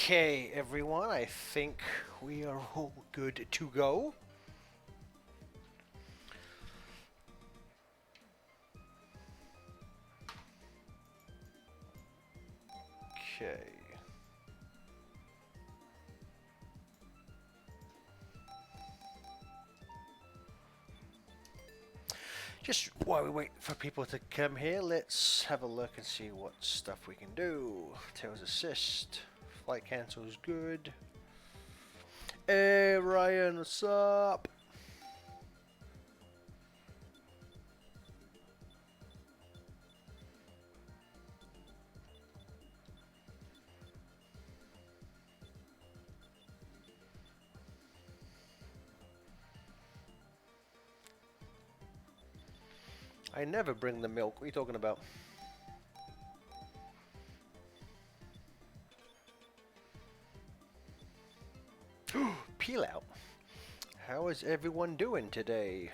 Okay, everyone, I think we are all good to go. Okay. Just while we wait for people to come here, let's have a look and see what stuff we can do. Tails assist, flight cancel is good. Hey Ryan, what's up? I never bring the milk. What are you talking about? Peel out. How is everyone doing today?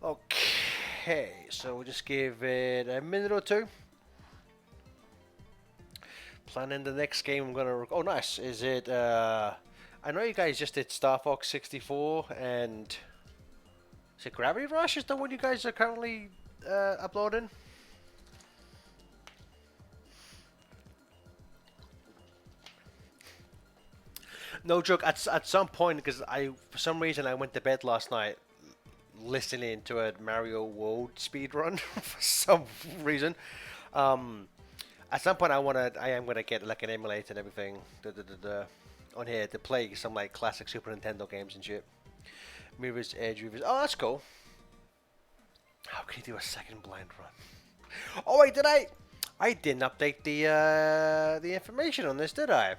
Okay, so we'll just give it a minute or two. Planning the next game I'm gonna. Oh, nice. Is it? I know you guys just did Star Fox 64 and. Is it Gravity Rush? Is the one you guys are currently uploading? No joke. At some point, because for some reason I went to bed last night listening to a Mario World speed run for some reason. Um, at some point I am gonna get like an emulator and everything on here to play some like classic Super Nintendo games and shit. Mirror's Edge reviews. Oh, that's cool. How can you do a second blind run? Oh wait, did I? I didn't update the information on this, did I?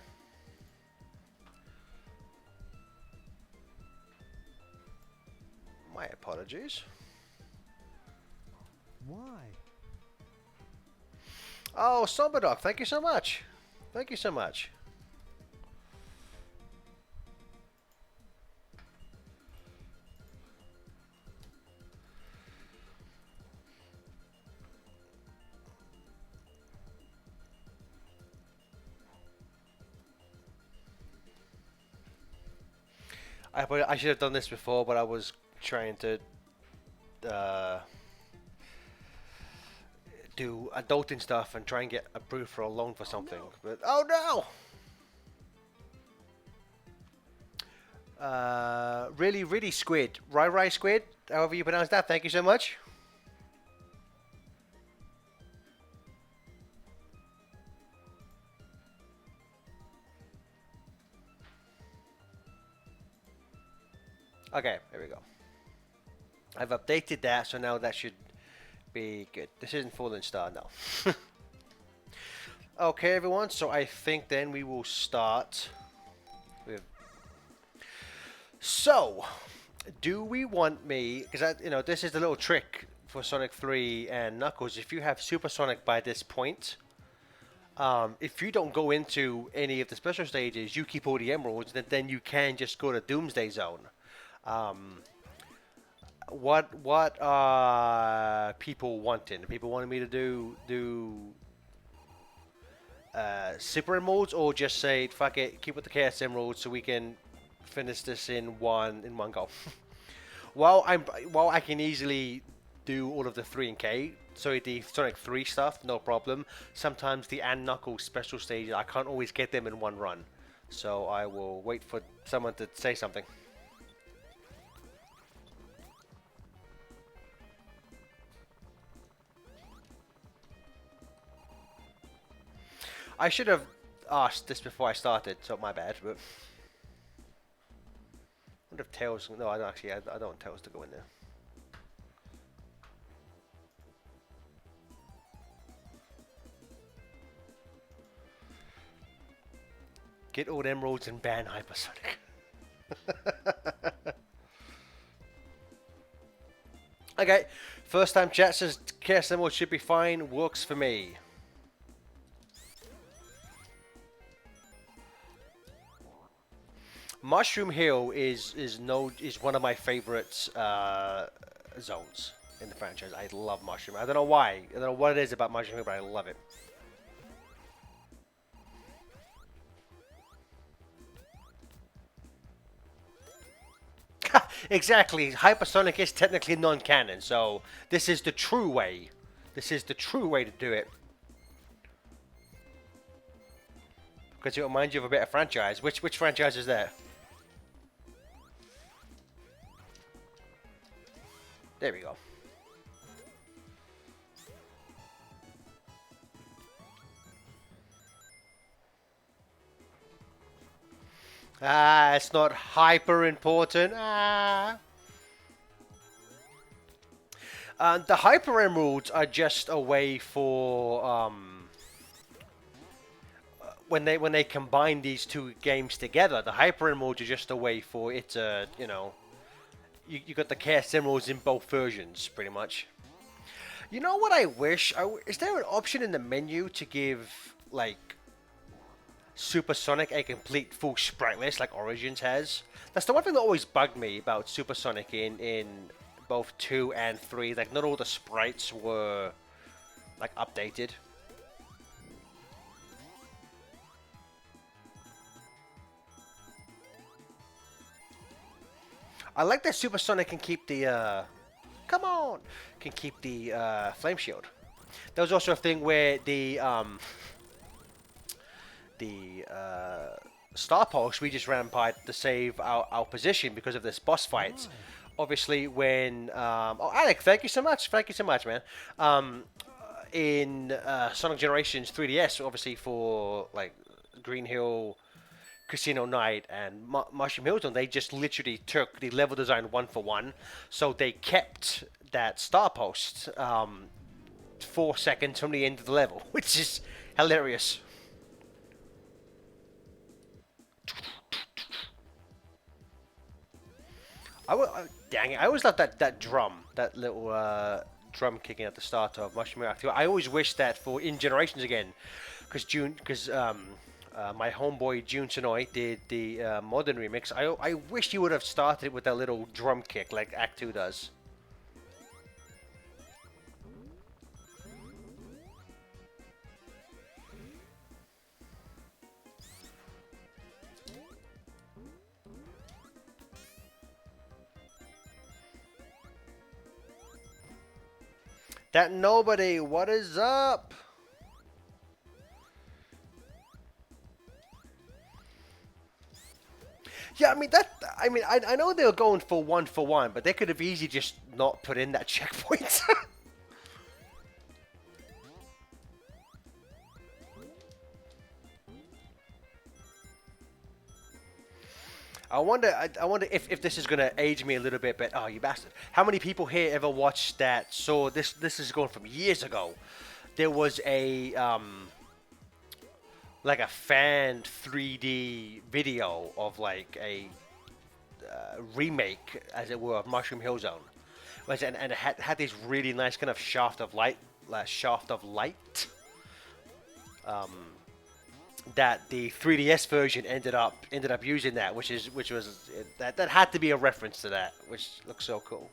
My apologies. Why? Oh, Somberdog, thank you so much. Thank you so much. I should have done this before, but I was trying to uh, do adulting stuff and try and get approved for a loan for something. No. But oh no! Really, really squid. Rai squid. However you pronounce that. Thank you so much. Okay, there we go. I've updated that, so now that should be good. This isn't Fallen Star, no. Okay, everyone, so I think then we will start with... So, do we want me... Because, this is the little trick for Sonic 3 and Knuckles. If you have Supersonic by this point, if you don't go into any of the special stages, you keep all the emeralds, then you can just go to Doomsday Zone. What are people wanting? People wanting me to do super emeralds, or just say fuck it, keep with the chaos emeralds so we can finish this in one go. while I can easily do all of the 3 and K, so the Sonic 3 stuff, no problem. Sometimes the and Knuckles special stages, I can't always get them in one run, so I will wait for someone to say something. I should have asked this before I started, so my bad. But I wonder if Tails. No, I don't actually. I don't want Tails to go in there. Get all the emeralds and ban Hypersonic. Okay, first time chat says Chaos Emerald should be fine. Works for me. Mushroom Hill is one of my favorite zones in the franchise. I love Mushroom. I don't know why. I don't know what it is about Mushroom Hill, but I love it. Exactly. Hypersonic is technically non-canon, so this is the true way. This is the true way to do it. Because it reminds you of a better franchise. Which franchise is that? There we go. Ah, it's not hyper important. Ah. The hyper emeralds are just a way for when they combine these two games together. The hyper emeralds are just a way for it to you got the chaos emeralds in both versions pretty much. You know what I wish? Is there an option in the menu to give like Supersonic a complete full sprite list like Origins has? That's the one thing that always bugged me about Supersonic in both 2 and 3. Like not all the sprites were like updated. I like that Supersonic can keep the come on, can keep the flame shield. There was also a thing where the Star Pulse we just ran by to save our position because of this boss fights. Obviously, when oh Alec, thank you so much, man. In Sonic Generations 3DS, obviously for like Green Hill, Casino Night, and Mushroom Hill Zone, they just literally took the level design one for one. So they kept that Star Post 4 seconds from the end of the level, which is hilarious. Dang it! I always loved that drum, that little drum kicking at the start of Mushroom Reactor. I always wish that for in Generations again, because my homeboy Jun Sonoy did the modern remix. I wish he would have started with that little drum kick like Act 2 does. That nobody, what is up? Yeah, I mean that. I mean, I know they were going for one, but they could have easily just not put in that checkpoint. I wonder if this is gonna age me a little bit, but oh, you bastard! How many people here ever watched that? So this is going from years ago. There was a like a fan 3D video of like a remake, as it were, of Mushroom Hill Zone. And it had this really nice kind of shaft of light. Um, that the 3DS version ended up using that, which was that had to be a reference to that, which looks so cool.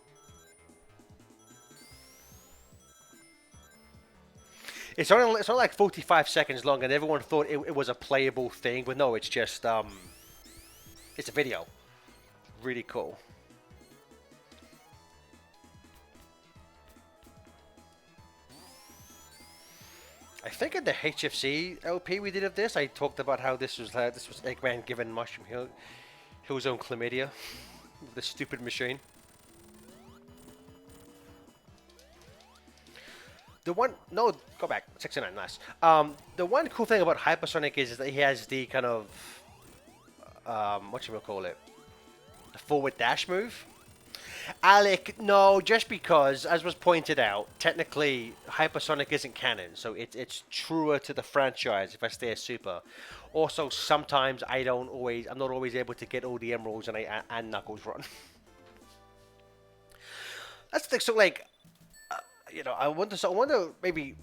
It's only like 45 seconds long, and everyone thought it was a playable thing, but no, it's just it's a video. Really cool. I think in the HFC LP we did of this, I talked about how this was Eggman given Mushroom Hill his own chlamydia, the stupid machine. The one, no, go back, 69, nice. The one cool thing about Hypersonic is that he has the kind of, what you call it, the forward dash move. Alec, no, just because, as was pointed out, technically Hypersonic isn't canon, so it's truer to the franchise if I stay a super. Also, sometimes I'm not always able to get all the emeralds and Knuckles run. That's the thing. So like, I wonder maybe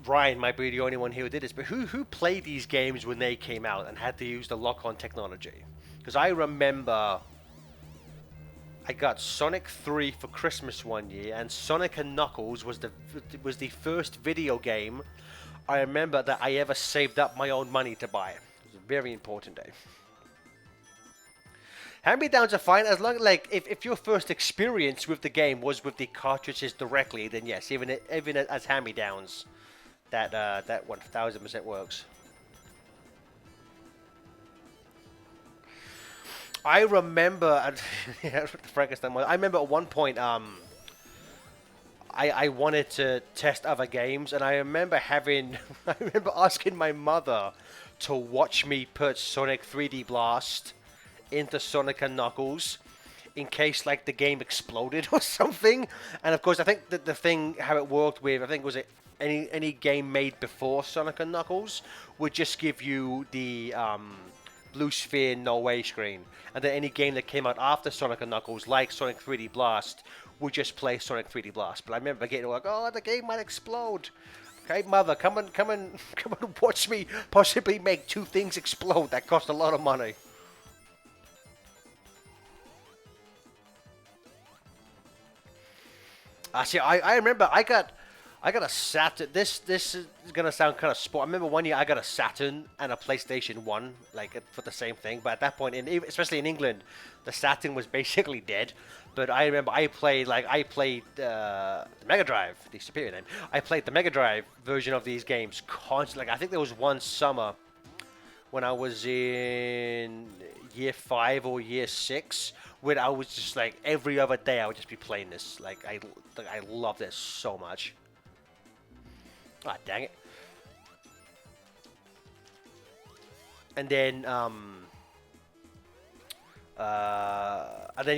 Ryan might be the only one here who did this, but who played these games when they came out and had to use the lock-on technology? Because I remember I got Sonic 3 for Christmas one year, and Sonic and Knuckles was the first video game I remember that I ever saved up my own money to buy. It was a very important day. Hand-me-downs are fine as long like if your first experience with the game was with the cartridges directly, then yes, even as hand-me-downs, that 1000% works. I remember, yeah, Frankenstein. I remember at one point, I wanted to test other games, and I remember having, I remember asking my mother to watch me put Sonic 3D Blast into Sonic and Knuckles in case like the game exploded or something. And of course, I think that the thing how it worked with, I think was it any game made before Sonic and Knuckles would just give you the blue sphere no way screen, and then any game that came out after Sonic and Knuckles, like Sonic 3D Blast, would just play Sonic 3D Blast. But I remember getting like, oh, the game might explode. Okay, mother, come and watch me possibly make two things explode. That cost a lot of money. See, I remember I got a Saturn. This is gonna sound kind of sport. I remember one year I got a Saturn and a PlayStation 1, like for the same thing. But at that point, especially in England, the Saturn was basically dead. But I remember I played the Mega Drive, the superior name. I played the Mega Drive version of these games constantly. Like I think there was one summer when I was in year 5 or year 6 where I was just like every other day I would just be playing this. Like I love this so much. Ah, dang it. And then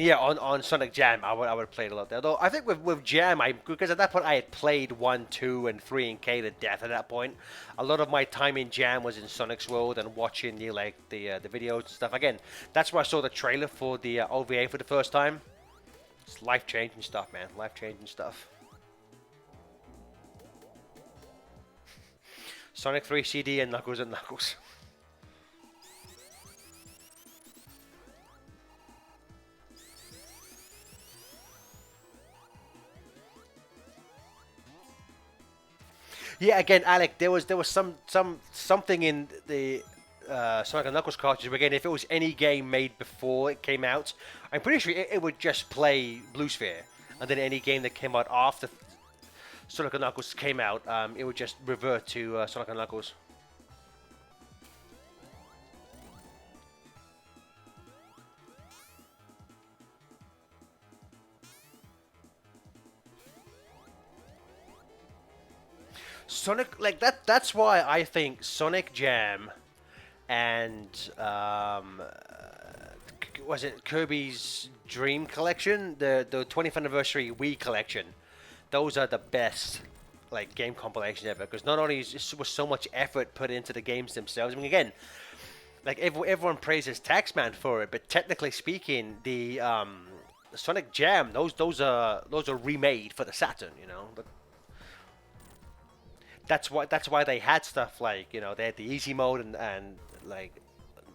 yeah, on Sonic Jam I would play it a lot there. Though I think with Jam because at that point I had played 1, 2, and 3 and K to death at that point. A lot of my time in Jam was in Sonic's World and watching the videos and stuff. Again, that's where I saw the trailer for the OVA for the first time. It's life-changing stuff, man. Life-changing stuff. Sonic 3 CD and Knuckles and Knuckles. Yeah, again, Alec, there was something in the Sonic and Knuckles cartridge. But again, if it was any game made before it came out, I'm pretty sure it would just play Blue Sphere, and then any game that came out after Sonic and Knuckles came out, it would just revert to Sonic and Knuckles. Sonic, like that's why I think Sonic Jam and was it Kirby's Dream Collection, the 20th anniversary Wii collection. Those are the best like game compilations ever, because not only was so much effort put into the games themselves. I mean, again, like everyone praises Taxman for it, but technically speaking, the Sonic Jam, those are remade for the Saturn. You know, that's why they had stuff like, you know, they had the easy mode and like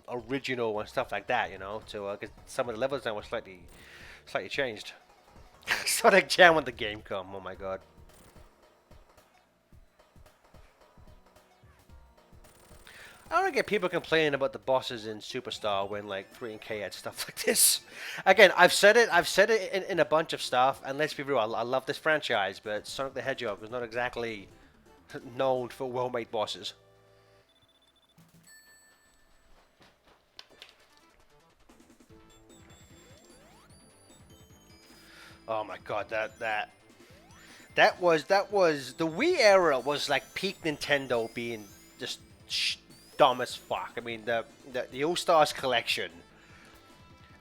original and stuff like that, you know, to get some of the levels now were slightly changed. Sonic Jam when the game come, oh my god. I don't get people complaining about the bosses in Superstar when like 3 and K had stuff like this. Again, I've said it in a bunch of stuff, and let's be real, I love this franchise, but Sonic the Hedgehog was not exactly known for well-made bosses. Oh my god, that was the Wii era was like peak Nintendo being just dumb as fuck. I mean, the All Stars collection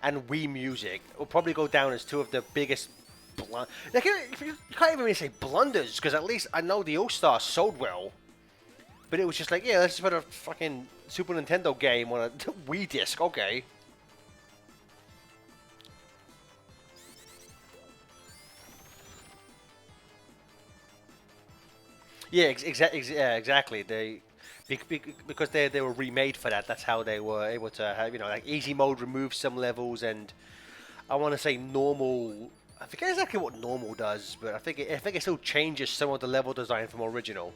and Wii Music will probably go down as two of the biggest. Like, you can't even really say blunders, because at least I know the All Stars sold well, but it was just like, yeah, let's just put a fucking Super Nintendo game on a Wii disc, okay. Yeah, exactly. because they were remade for that. That's how they were able to have, like easy mode removes some levels, and I want to say normal. I forget exactly what normal does, but I think it still changes some of the level design from original.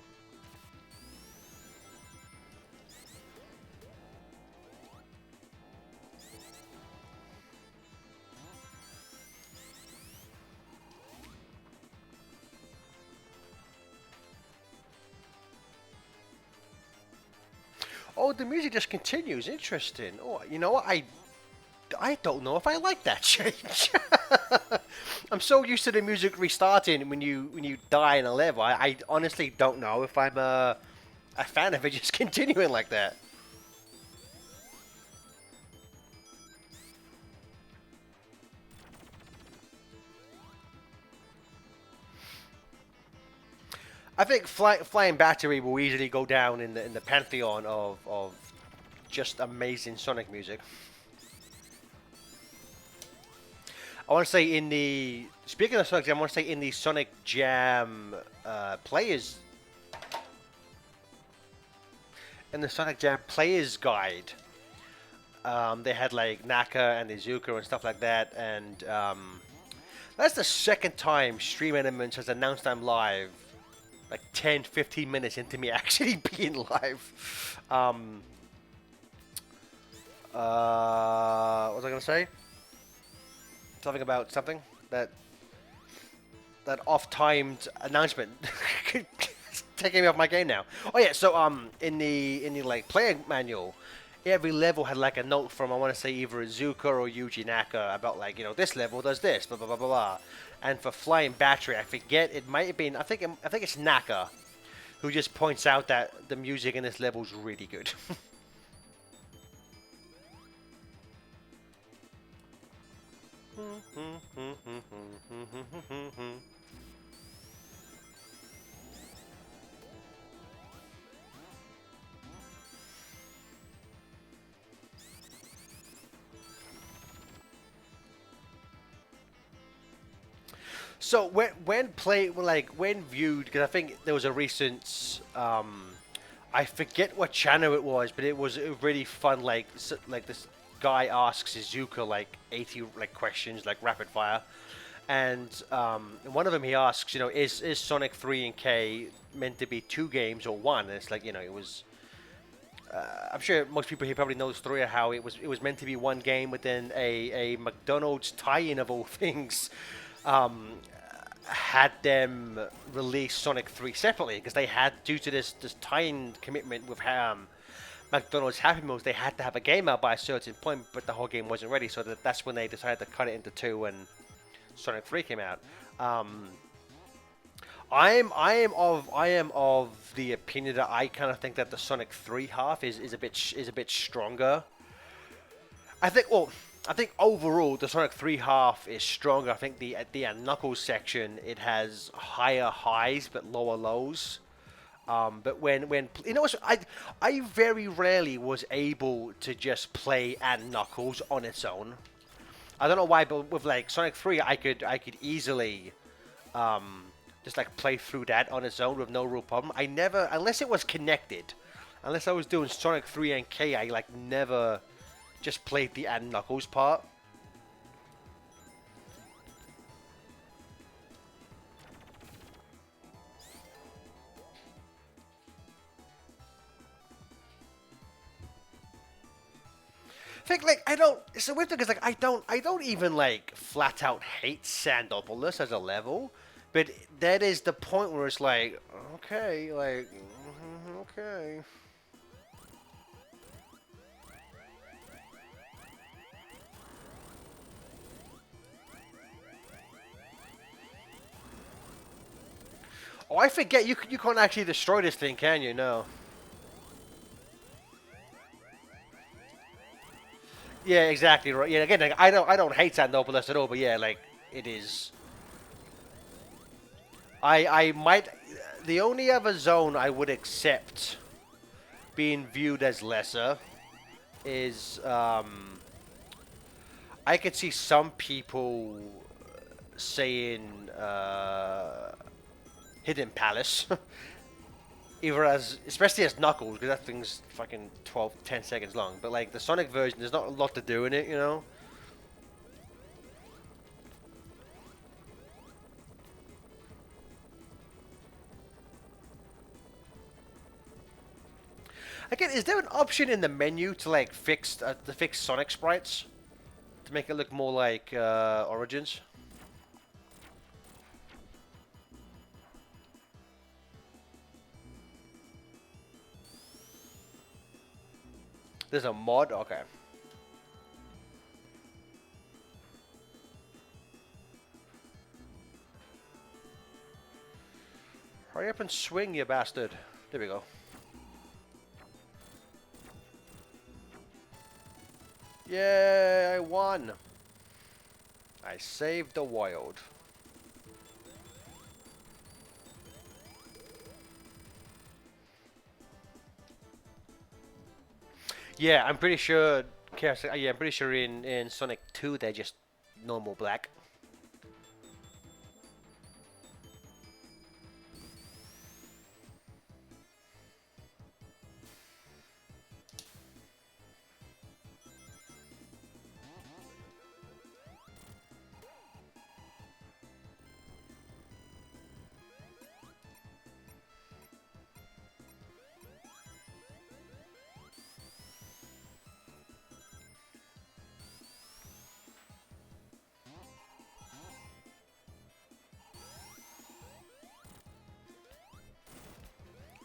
Oh, the music just continues. Interesting. Oh, you know what? I don't know if I like that change. I'm so used to the music restarting when you die in a level. I honestly don't know if I'm a fan of it just continuing like that. I think Flying Battery will easily go down in the pantheon of just amazing Sonic music. I want to say in the speaking of Sonic Jam, I want to say in the Sonic Jam players in the Sonic Jam players guide. They had like Naka and Izuka and stuff like that, and that's the second time Stream Elements has announced I'm live, like 10, 15 minutes into me actually being live. What was I gonna say? Something about something that that off-timed announcement taking me off my game now. Oh yeah, so in the like player manual, every level had like a note from I want to say either Izuka or Yuji Naka about like this level does this blah blah blah blah blah. And for Flying Battery, I forget it might have been I think it's Naka who just points out that the music in this level is really good. So when viewed, because I think there was a recent I forget what channel it was, but it was really fun. Like this guy asks Izuka like 80 like questions like rapid fire, and one of them he asks, is Sonic 3 and K meant to be two games or one? And it's like it was. I'm sure most people here probably know the story of how it was meant to be one game within a McDonald's tie-in of all things. Um, had them release Sonic 3 separately because they had, due to this tie-in commitment with McDonald's Happy Meals, they had to have a game out by a certain point, but the whole game wasn't ready, so that's when they decided to cut it into two and Sonic 3 came out. Um, I am of the opinion that I kind of think that the Sonic 3 half is a bit stronger. I think overall the Sonic 3 half is stronger. I think the Knuckles section, it has higher highs but lower lows. But when I very rarely was able to just play at Knuckles on its own. I don't know why, but with like Sonic 3, I could easily just like play through that on its own with no real problem. I never, unless it was connected, unless I was doing Sonic 3 and K, I like never just played the and Knuckles part. I think like I don't. It's a weird thing because like I don't even like flat out hate Sandopolis as a level, but that is the point where it's like okay, like okay. Oh, I forget you can't actually destroy this thing, can you? No. Yeah, exactly right. Yeah, again, like, I don't hate Sandopolis at all, but yeah, like it is. I might. The only other zone I would accept being viewed as lesser is I could see some people saying Hidden Palace. either as, especially as Knuckles, because that thing's fucking 12, 10 seconds long. But like the Sonic version, there's not a lot to do in it, you know. Again, is there an option in the menu to like fix Sonic sprites to make it look more like Origins? There's a mod. Okay. Hurry up and swing, you bastard. There we go. Yay, I won. I saved the world. Yeah, I'm pretty sure. Yeah, I'm pretty sure in Sonic 2 they're just normal black.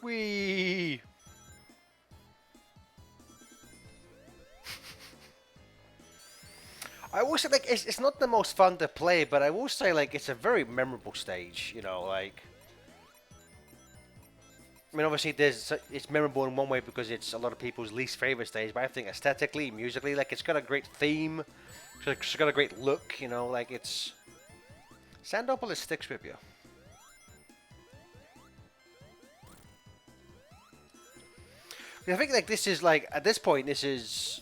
Whee! I will say like it's not the most fun to play, but I will say like it's a very memorable stage. You know, like I mean, obviously it's memorable in one way because it's a lot of people's least favorite stage, but I think aesthetically, musically, like it's got a great theme. It's got a great look. You know, like it's Sandopolis sticks with you. I think like this is like at this point this is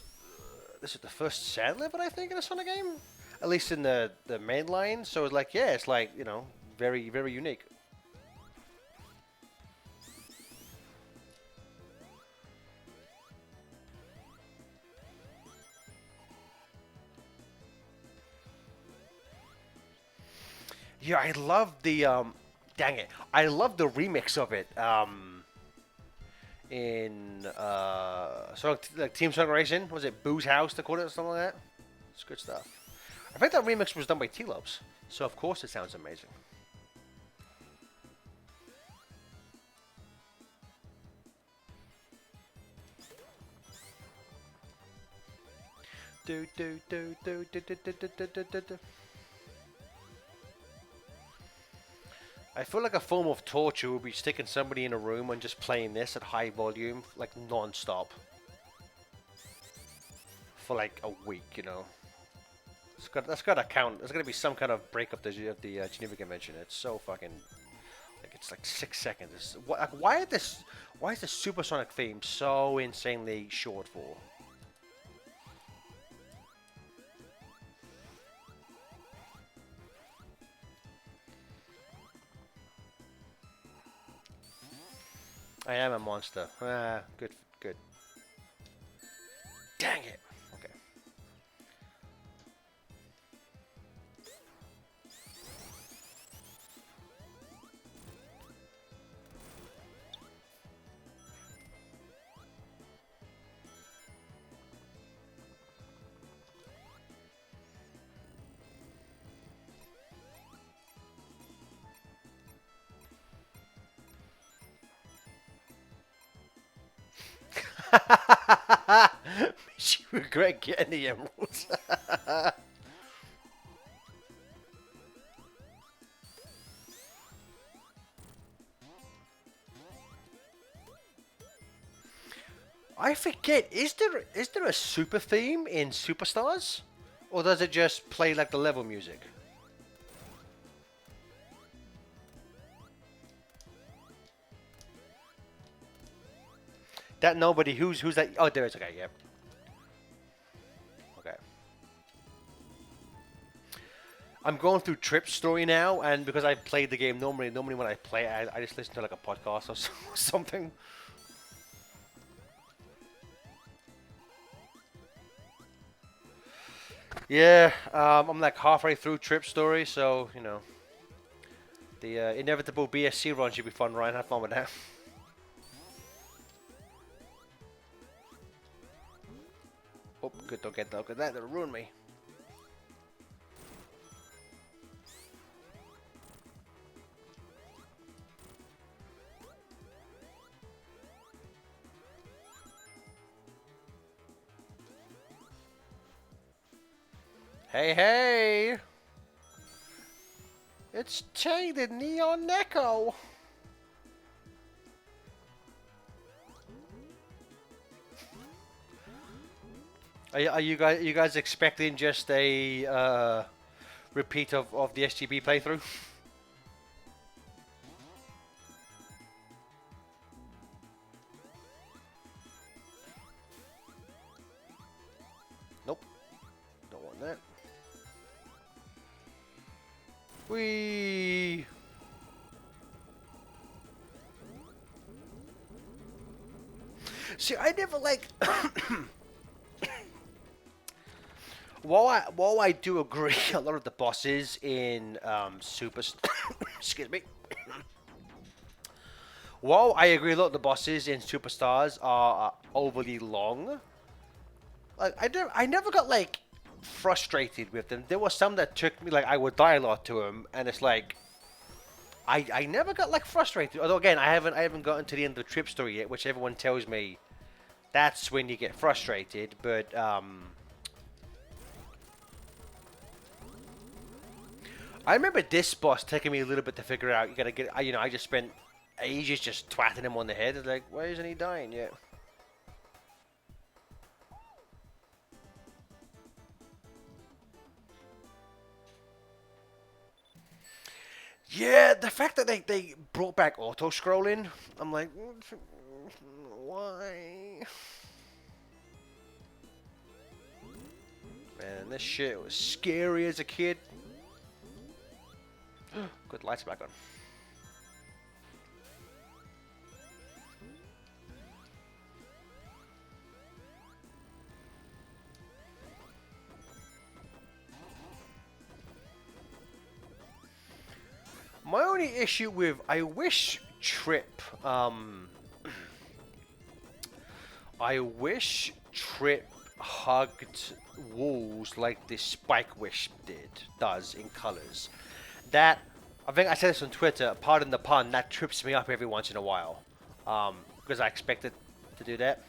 the first sand level I think in a Sonic game, at least in the main line. So it's like yeah, it's like you know very very unique. Yeah, I love the dang it, I love the remix of it. In so like Team Sonic Racing, was it Boo's House to call it or something like that? It's good stuff. I think that remix was done by T-Lobes, so of course it sounds amazing. Do do do do do do do do do do do do. I feel like a form of torture would be sticking somebody in a room and just playing this at high volume, like non-stop, for like a week. You know, that's got to count. There's got to be some kind of break of the Geneva Convention. It's so fucking like it's like 6 seconds. Like, why is this supersonic theme so insanely short for? I am a monster. Ah, good, good. Dang it. Okay. Makes you regret getting the emeralds. I forget. Is there a super theme in Superstars, or does it just play like the level music? That nobody. Who's that? Oh, there is. Okay, yep. Okay. I'm going through Trip's story now, and because I played the game normally when I play, I just listen to like a podcast or something. Yeah, I'm like halfway through Trip's story, so you know the inevitable BSC run should be fun. Ryan, have fun with that. Oh, good, don't get that. Look at that, that'll ruin me. Hey, hey! It's Tay the Neon Neko! Are you guys expecting just a repeat of the SGB playthrough? Nope, don't want that. We see. I never like. While I do agree, a lot of the bosses in Super. Excuse me. While I agree, a lot of the bosses in Superstars are overly long. Like I never got like frustrated with them. There was some that took me like I would die a lot to them, and it's like I never got like frustrated. Although again, I haven't gotten to the end of the trip story yet, which everyone tells me that's when you get frustrated. But I remember this boss taking me a little bit to figure out. You gotta get, I just spent ages just twatting him on the head. It's like, why isn't he dying yet? Yeah, the fact that they brought back auto scrolling, I'm like, why? Man, this shit was scary as a kid. Good, lights back on. My only issue with I wish Trip I wish Trip hugged walls like this Spike Wish does in colors. That I think I said this on Twitter. Pardon the pun. That trips me up every once in a while, because I expected to do that.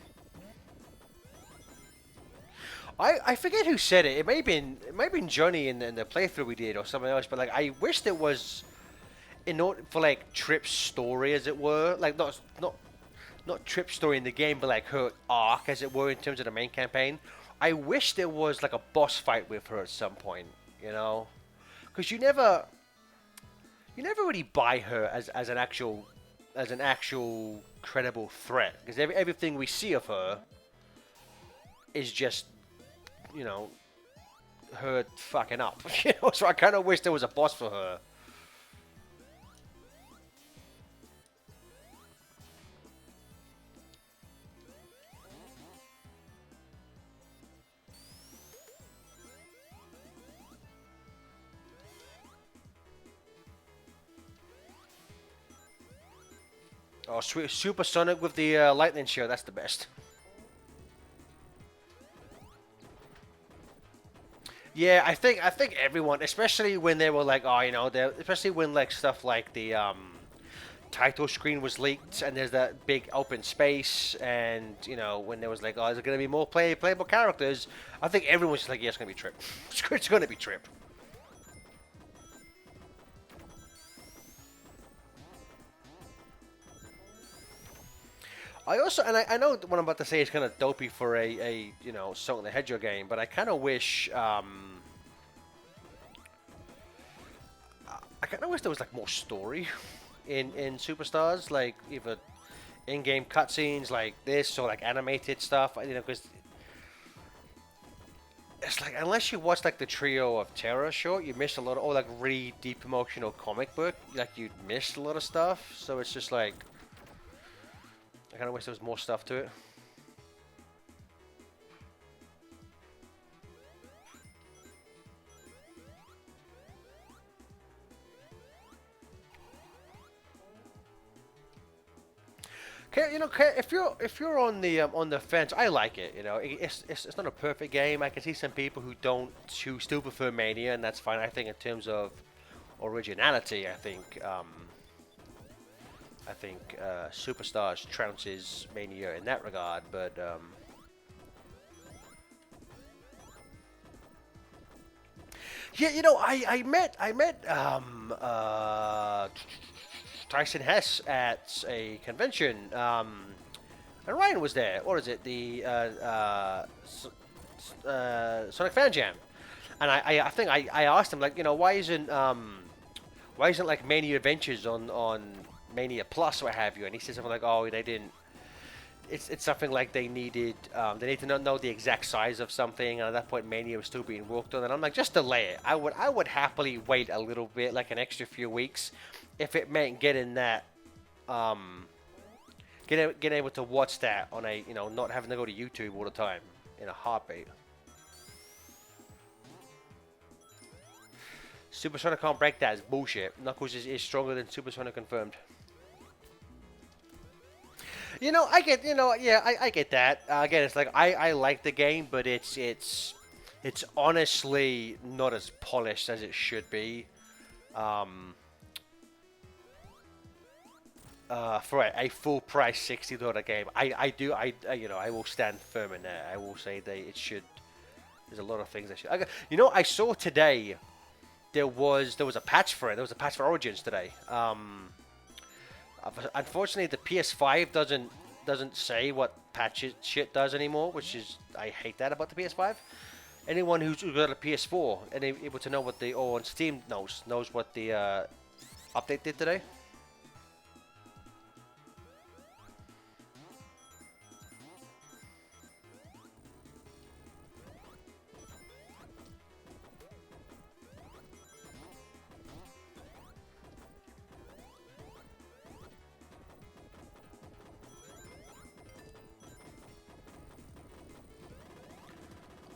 I forget who said it. It may have been Johnny in the playthrough we did or something else. But like I wish there was in order for like Trip's story as it were, like not Trip's story in the game, but like her arc as it were in terms of the main campaign. I wish there was like a boss fight with her at some point, you know, because you never really buy her as an actual credible threat because everything we see of her is just you know her fucking up. So I kind of wish there was a boss for her. Oh, sweet Super Sonic with the lightning show. That's the best. Yeah, I think everyone, especially when they were like, oh, especially when like stuff like the title screen was leaked and there's that big open space and when there was like, oh, is there gonna be more playable characters? I think everyone's just like, yeah, it's gonna be Trip. It's gonna be Trip. I also, and I know what I'm about to say is kind of dopey for a Sonic the Hedgehog game, but I kind of wish there was like more story in Superstars, like either in-game cutscenes like this or like animated stuff. Because it's like unless you watch like the Trio of Terror short, you miss a lot of, or like really deep emotional comic book, like you missed a lot of stuff. So it's just like I kind of wish there was more stuff to it. If you're on the fence, I like it. It's not a perfect game. I can see some people who don't who still prefer Mania, and that's fine. I think in terms of originality, I think Superstars trounces Mania in that regard. But yeah, I met Tyson Hess at a convention. And Ryan was there. What is it? The Sonic Fan Jam. And I think I asked him like, why isn't like Mania Adventures on Mania Plus or what have you? And he said something like, oh, they didn't. It's something like they needed. They need to not know the exact size of something, and at that point, Mania was still being worked on. And I'm like, just delay it. I would happily wait a little bit, like an extra few weeks, if it meant getting that, getting able to watch that on a, not having to go to YouTube all the time in a heartbeat. Supersonic can't break that. It's bullshit. Knuckles is stronger than Supersonic confirmed. I get that. Again, it's like I like the game, but it's honestly not as polished as it should be. For a full price $60 game, I will stand firm in that. I will say it should. There's a lot of things that should. I saw today there was a patch for it. There was a patch for Origins today. Unfortunately, the PS5 doesn't say what patch shit does anymore, which is I hate that about the PS5. Anyone who's got a PS4 and able to know what on Steam knows what the update did today.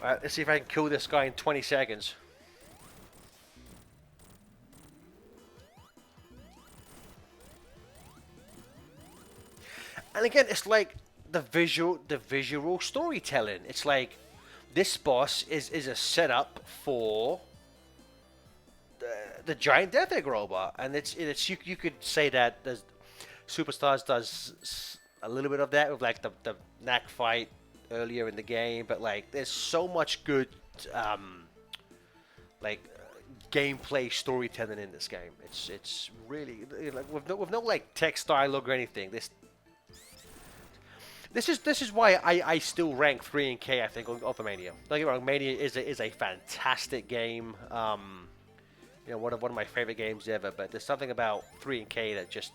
Alright, let's see if I can kill this guy in 20 seconds. And again, it's like the visual storytelling. It's like this boss is a setup for the giant Death Egg robot, and you could say that Superstars does a little bit of that with like the knack fight earlier in the game, but like there's so much good like gameplay storytelling in this game. It's really like with no like text dialogue or anything. This is why I still rank 3 and K, I think, over Mania. Don't get me wrong, Mania is a fantastic game. One of my favorite games ever. But there's something about 3 and K that just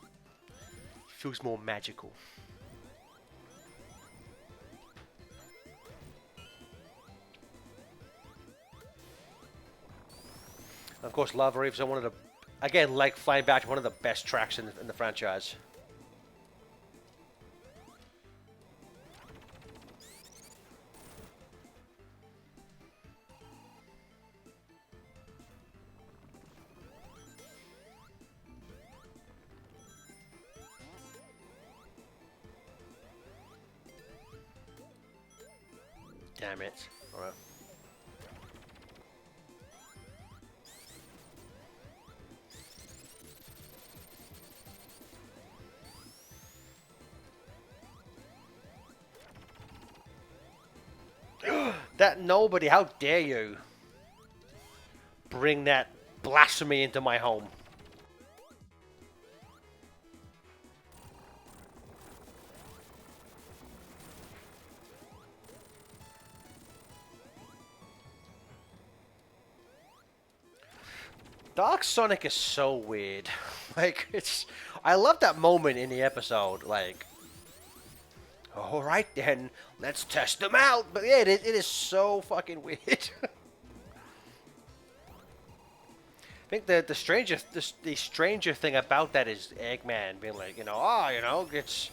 feels more magical. Of course, Lava Reefs are one of the, again, like Flying Back, one of the best tracks in the franchise. Damn it. Alright. That nobody, how dare you bring that blasphemy into my home. Dark Sonic is so weird. Like, I love that moment in the episode, like, alright then, let's test them out. But yeah, it is so fucking weird. I think the stranger thing about that is Eggman being like, it's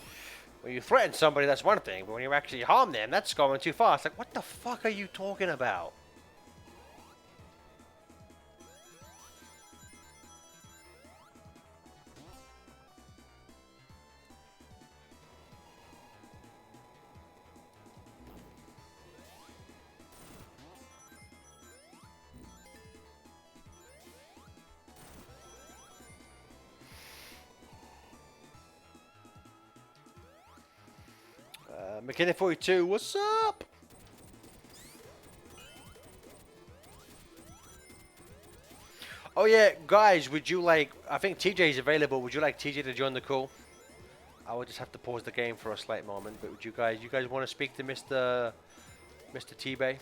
when you threaten somebody, that's one thing, but when you actually harm them, that's going too far. It's like, what the fuck are you talking about? McKinney42, what's up? Oh yeah, guys, would you like? I think TJ is available. Would you like TJ to join the call? I would just have to pause the game for a slight moment. But would you guys want to speak to Mr. T-Bay?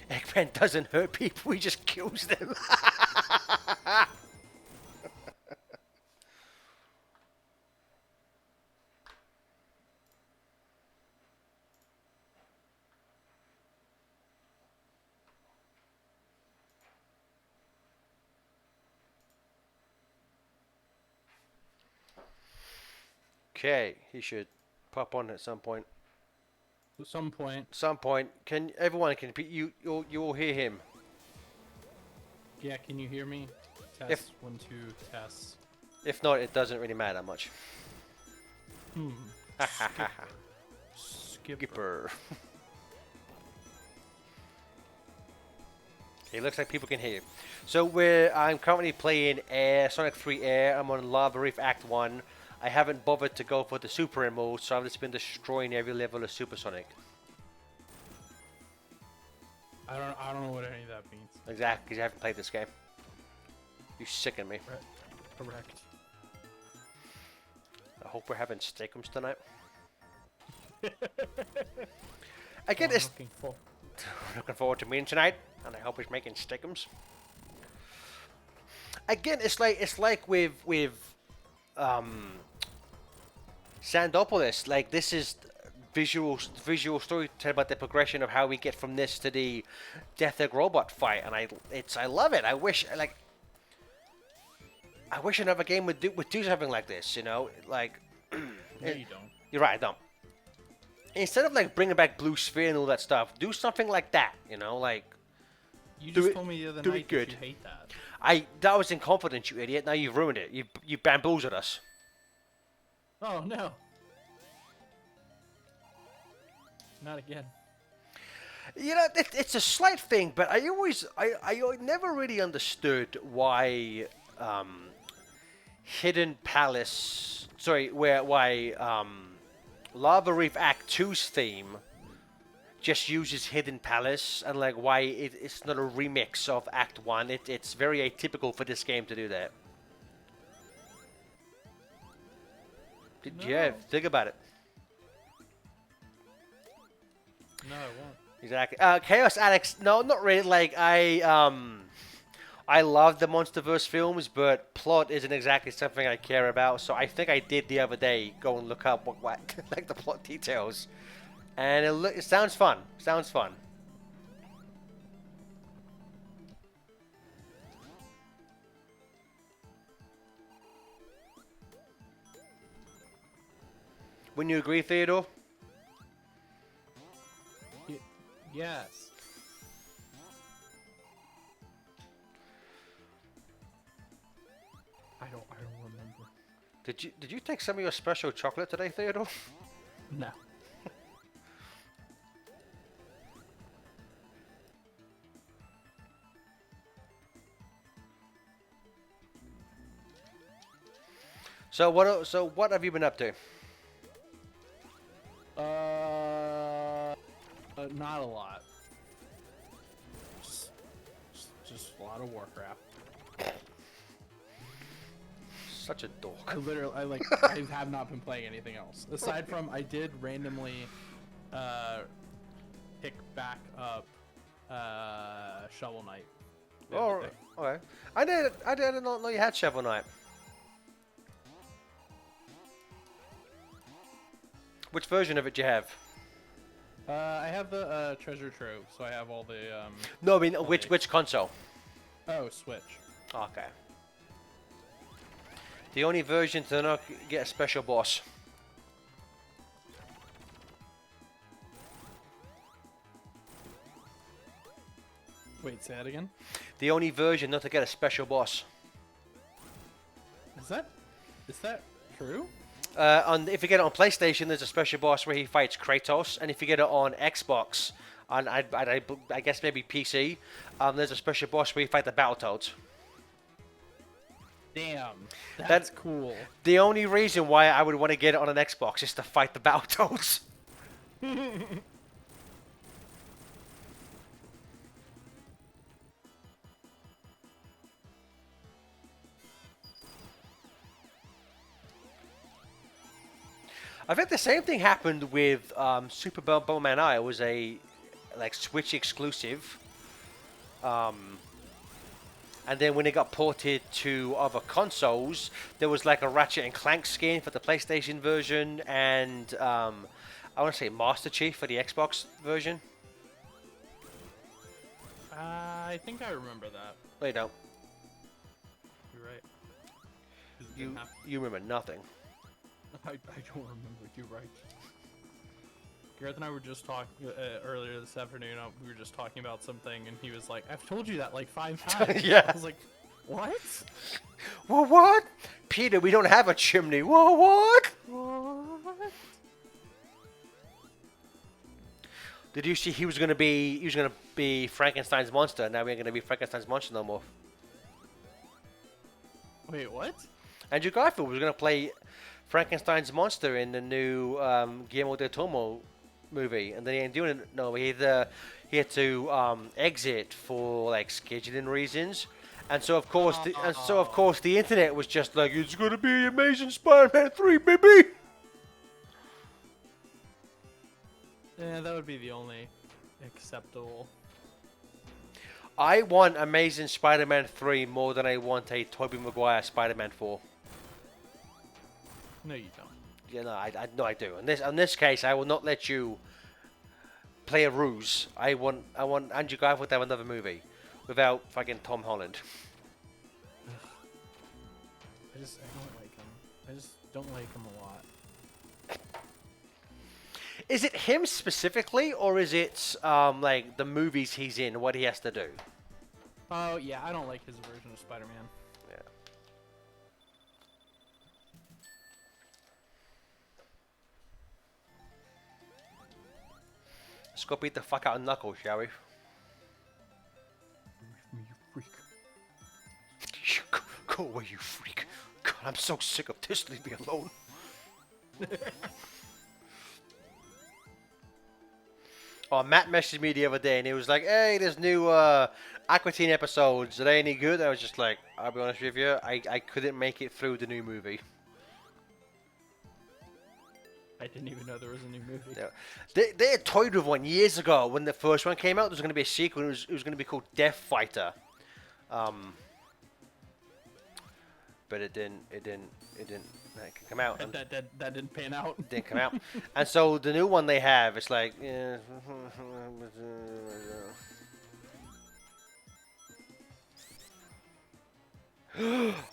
Eggman doesn't hurt people; he just kills them. Okay, he should pop on at some point. At some point. Some point. Can everyone you will hear him? Yeah, can you hear me? Test If- 1 2 test. If not, it doesn't really matter much. Skipper. It looks like people can hear you. So I'm currently playing Sonic 3 Air. I'm on Lava Reef Act 1. I haven't bothered to go for the Super Air mode, so I've just been destroying every level of Super Sonic. I don't know what any of that means. Exactly, because you haven't played this game. You sicken me. Correct. I hope we're having steakums tonight. Again, I'm it's looking forward to meeting tonight, and I hope he's making steakums. Again, it's like with Sandopolis. Like, this is visual storytelling about the progression of how we get from this to the Death Egg robot fight, and I love it. I wish another game would do something like this. Like. No, you don't. You're right, I don't. Instead of like bringing back Blue Sphere and all that stuff, do something like that. Like. You Do just it- told me the other do it night good. that you hate that. That was in confidence, you idiot. Now you've ruined it. You bamboozled us. Oh no. Not again. It's a slight thing, but I never really understood why Hidden Palace, why Lava Reef Act 2's theme just uses Hidden Palace, and like why it's not a remix of Act 1. It's very atypical for this game to do that. Yeah, think about it. No, I won't. Exactly. Chaos Alex, no, not really. Like, I love the MonsterVerse films, but plot isn't exactly something I care about. So I think I did the other day go and look up what like the plot details, and it sounds fun. Sounds fun. Wouldn't you agree, Theodore? Yes. I don't remember. Did you take some of your special chocolate today, Theodore? No. So what have you been up to? Not a lot. Just a lot of Warcraft. Such a dork. I have not been playing anything else aside from I did randomly pick back up Shovel Knight. the other Oh, day. okay. I did not know you had Shovel Knight. Which version of it do you have? I have the treasure trove, so I have all the No, I mean all which the- console? Oh, Switch. Okay. The only version to not get a special boss. Wait, say that again. The only version not to get a special boss. Is that true? If you get it on PlayStation, there's a special boss where he fights Kratos, and if you get it on Xbox, and I guess maybe PC, there's a special boss where you fight the Battletoads. Damn, that's That- cool. The only reason why I would want to get it on an Xbox is to fight the Battletoads. I think the same thing happened with Super Bomberman I. It was a like Switch exclusive. And then when it got ported to other consoles, there was like a Ratchet and Clank skin for the PlayStation version, and I want to say Master Chief for the Xbox version. I think I remember that. Wait, no, You're right. 'Cause it you didn't have- you remember nothing. I don't remember. You're right. Gareth and I were just talking earlier this afternoon. We were just talking about something, and he was like, "I've told you that like 5 times." Yeah. I was like, "What?" Well, what? Peter, we don't have a chimney. Whoa, what? What? Did you see he was gonna be Frankenstein's monster? Now we ain't gonna be Frankenstein's monster no more. Wait, what? Andrew Garfield was gonna play Frankenstein's monster in the new Guillermo del Toro movie, and then he ain't doing it. No, he had to exit for like scheduling reasons, and so of course the internet was just like, it's gonna be Amazing Spider-Man 3, baby. Yeah, that would be the only acceptable. I want Amazing Spider-Man 3 more than I want a Tobey Maguire Spider-Man 4. No, you don't. Yeah, no, I do. In this case, I will not let you play a ruse. I want Andrew Garfield to have another movie without fucking Tom Holland. I don't like him. I just don't like him a lot. Is it him specifically, or is it like the movies he's in, what he has to do? Oh yeah, I don't like his version of Spider-Man. Yeah. Let's go beat the fuck out of Knuckles, shall we? You freak. Go away, you freak. God, I'm so sick of this. Leave me alone. Oh, Matt messaged me the other day and he was like, hey, there's new Aqua Teen episodes. Are they any good? I was just like, I'll be honest with you, I couldn't make it through the new movie. I didn't even know there was a new movie. Yeah. They had toyed with one years ago when the first one came out. There was going to be a sequel. It was going to be called Death Fighter. But it didn't come out. And That didn't pan out. didn't come out. And so the new one they have, it's like, yeah.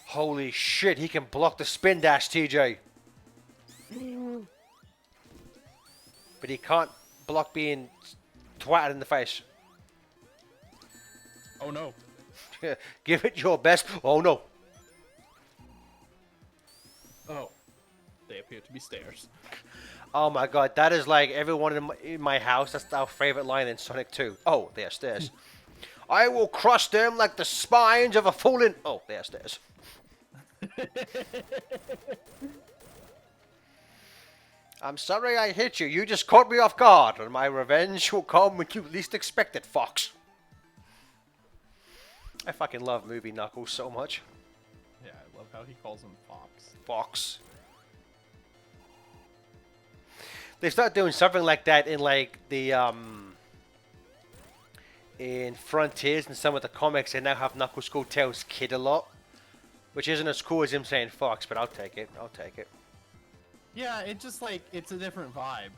Holy shit, he can block the spin dash, TJ. But he can't block being twatted in the face. Oh no. Give it your best. Oh no. Oh. They appear to be stairs. Oh my god, that is like everyone in my house. That's our favorite line in Sonic 2. Oh, they are stairs. I will crush them like the spines of a fallen. Oh, they are stairs. I'm sorry I hit you. You just caught me off guard, and my revenge will come when you least expect it, Fox. I fucking love movie Knuckles so much. Yeah, I love how he calls him Fox. Fox. They start doing something like that in like the in Frontiers and some of the comics. They now have Knuckles called Tails Kid a lot, which isn't as cool as him saying Fox, but I'll take it. I'll take it. Yeah, it just like it's a different vibe.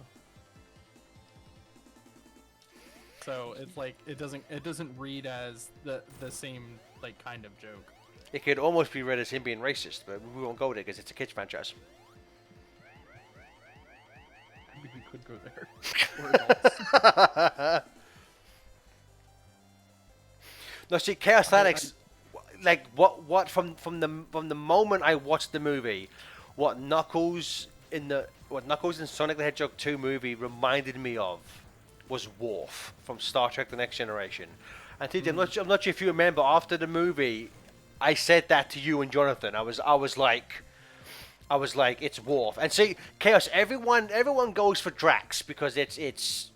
so it's like it doesn't read as the same like kind of joke. It could almost be read as him being racist, but we won't go there because it's a kids franchise. Maybe we could go there. We're adults. No, see, Chaos Tactics, like what from the moment I watched the movie, what Knuckles in Sonic the Hedgehog 2 movie reminded me of was Worf from Star Trek: The Next Generation. And TJ, I'm not sure if you remember, after the movie, I said that to you and Jonathan. I was like, it's Worf. And see, Chaos, everyone goes for Drax because it's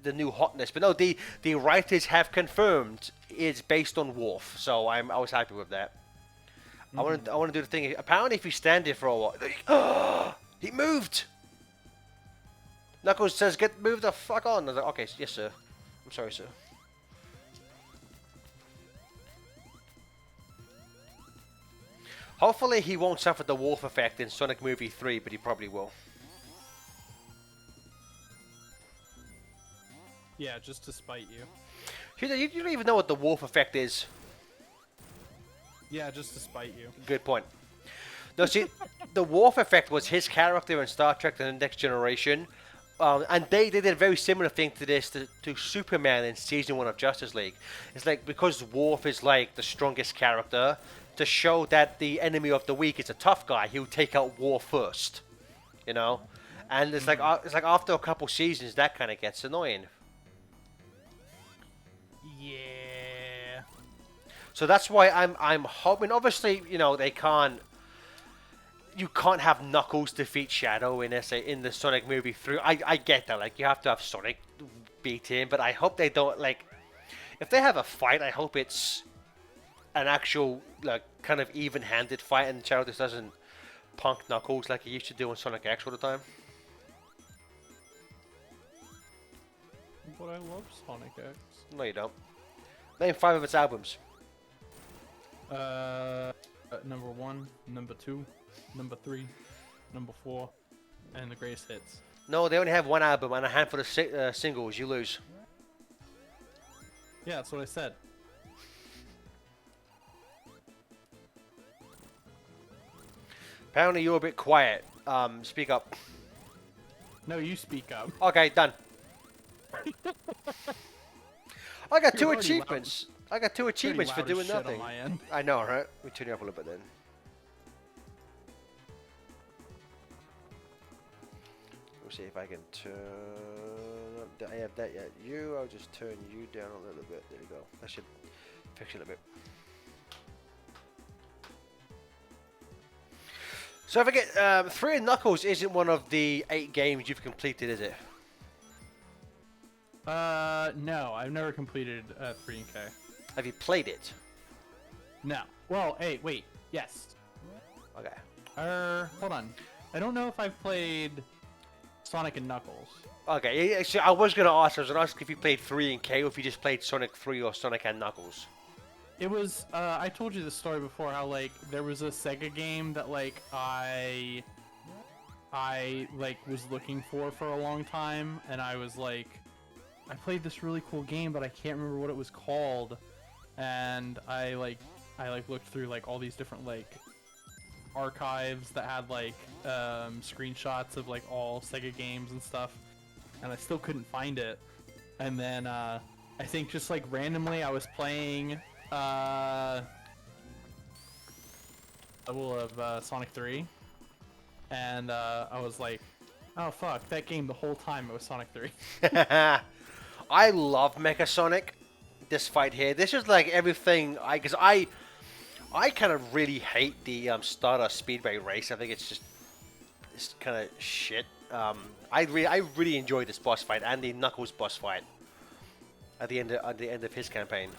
the new hotness. But no, the writers have confirmed it's based on Worf. So I was happy with that. I want to do the thing. Apparently, if you stand there for a while, he moved. Knuckles says, move the fuck on. I was like, okay, yes, sir. I'm sorry, sir. Hopefully he won't suffer the Worf effect in Sonic Movie 3, but he probably will. Yeah, just to spite you. You don't even know what the Worf effect is. Yeah, just to spite you. Good point. No, see, the Worf effect was his character in Star Trek: The Next Generation. And they did a very similar thing to this to Superman in Season 1 of Justice League. It's like, because Worf is like the strongest character, to show that the enemy of the weak is a tough guy, he'll take out Worf first. You know? And it's like after a couple seasons, that kind of gets annoying. Yeah. So that's why I'm hoping. Obviously, they can't. You can't have Knuckles defeat Shadow in the Sonic movie 3. I get that. Like, you have to have Sonic beat him, but I hope they don't, like, if they have a fight, I hope it's an actual, like, kind of even-handed fight, and Shadow just doesn't punk Knuckles like he used to do in Sonic X all the time. But I love Sonic X. No, you don't. Name 5 of its albums. Number 1, number 2, number 3, number 4, and the greatest hits. No, they only have one album and a handful of singles. You lose. Yeah, that's what I said. Apparently you're a bit quiet. Speak up. No, you speak up. Okay, done. I got You're 2 already achievements. I got 2 achievements for Pretty loud doing as shit nothing. on my end. I know, right? We turn you up a little bit then. We'll see if I can turn up. I have that yet. I'll just turn you down a little bit. There you go. That should fix it a little bit. So I forget, 3 Knuckles isn't one of the 8 games you've completed, is it? No, I've never completed 3K. Have you played it? No. Well, hey, wait. Yes. Okay. Hold on. I don't know if I've played Sonic and Knuckles. Okay, yeah, so I was going to ask if you played 3 and K or if you just played Sonic 3 or Sonic and Knuckles. It was, I told you the story before, how, like, there was a Sega game that, like, I was looking for a long time, and I was like, I played this really cool game, but I can't remember what it was called, and I looked through, like, all these different, like, archives that had, like, screenshots of, like, all Sega games and stuff, and I still couldn't find it, and then, I think just, like, randomly I was playing level of Sonic 3, and I was like, oh fuck, that game the whole time it was Sonic 3. I love Mecha Sonic. This fight here, this is like everything. Because I kind of really hate the Stardust Speedway race. I think it's kind of shit. I really enjoyed this boss fight and the Knuckles boss fight at the end of his campaign.